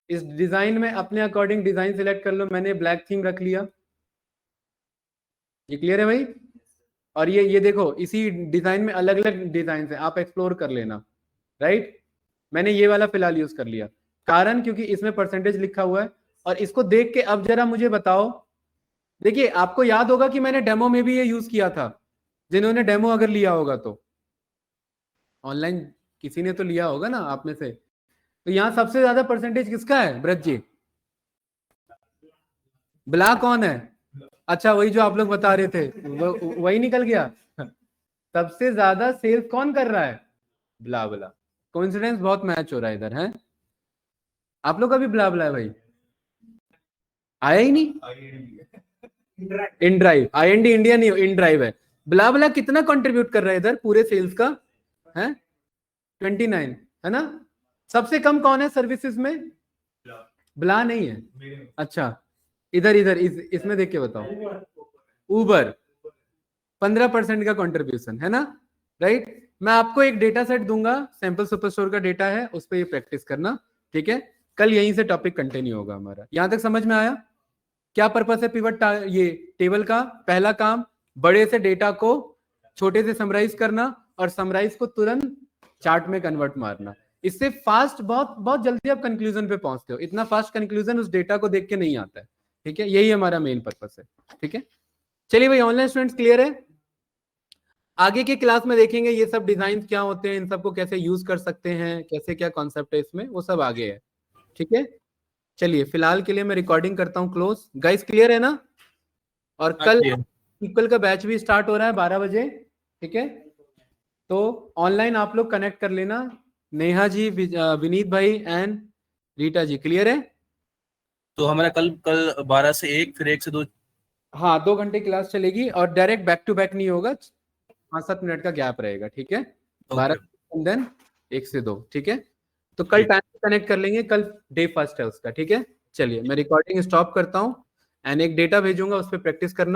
इस डिजाइन में अपने अकॉर्डिंग डिजाइन सिलेक्ट कर लो। मैंने ब्लैक थीम रख लिया, ये क्लियर है भाई? और ये देखो इसी डिजाइन में अलग अलग डिजाइन है, आप एक्सप्लोर कर लेना, राइट। मैंने ये वाला फिलहाल यूज कर लिया, कारण क्योंकि इसमें परसेंटेज लिखा हुआ है। और इसको देख के अब जरा मुझे बताओ, देखिए आपको याद होगा कि मैंने डेमो में भी ये यूज किया था, जिन्होंने डेमो अगर लिया होगा तो ऑनलाइन किसी ने तो लिया होगा ना आप में से। तो यहाँ सबसे ज्यादा परसेंटेज किसका है ब्रज जी? ब्ला कौन है? अच्छा वही जो आप लोग बता रहे थे, वही निकल गया। सबसे ज्यादा सेल्स कौन कर रहा है? ब्ला ब्ला। कोइंसिडेंस बहुत मैच हो रहा है इधर, है? आप लोग का भी ब्ला ब्ला है भाई? आया ही नहीं। इन ड्राइव, IND इंडिया नहीं, इन ड्राइव है। ब्ला ब्ला कितना कंट्रीब्यूट कर रहा है इधर पूरे सेल्स का? है 29, है ना? सबसे कम कौन है सर्विसेज में? ब्ला नहीं है। अच्छा इधर इधर इसमें देख के बताओ। उबर 15% का कंट्रीब्यूशन है ना, राइट। मैं आपको एक डेटा सेट दूंगा, सैंपल सुपरस्टोर का डेटा है, उस पर ये प्रैक्टिस करना, ठीक है। कल यहीं से टॉपिक कंटिन्यू होगा हमारा। यहां तक समझ में आया क्या पर्पस है पिवट ये टेबल का? पहला काम बड़े से डेटा को छोटे से समराइज करना, और समराइज को तुरंत चार्ट में कन्वर्ट मारना। इससे फास्ट बहुत बहुत जल्दी आप कंक्लूजन पे पहुंचते हो। इतना फास्ट कंक्लूजन उस डेटा को देख के नहीं आता है, ठीक है। यही हमारा मेन पर्पस है, ठीक है। चलिए भाई ऑनलाइन स्टूडेंट्स क्लियर है? आगे की क्लास में देखेंगे ये सब डिजाइन क्या होते हैं, इन सबको कैसे यूज कर सकते हैं, कैसे क्या कॉन्सेप्ट है इसमें, वो सब आगे है, ठीक है। चलिए फिलहाल के लिए मैं रिकॉर्डिंग करता हूँ क्लोज। गाइस क्लियर है ना? और कल इक्वल का बैच भी स्टार्ट हो रहा है 12 बजे, ठीक है। तो ऑनलाइन आप लोग कनेक्ट कर लेना। नेहा जी, विनीत भाई एंड रीटा जी, क्लियर है? तो हमारा कल 12 से 1, फिर 1 से 2। हाँ 2 घंटे क्लास चलेगी और डायरेक्ट बैक टू बैक नहीं होगा, 5-7 मिनट का गैप रहेगा, ठीक है। 12 देन 1 से 2, ठीक है। तो कल टाइम कनेक्ट कर लेंगे, कल डे फर्स्ट है उसका, ठीक है। चलिए मैं रिकॉर्डिंग स्टॉप करता हूँ एंड एक डेटा भेजूंगा, उस पर प्रैक्टिस करना।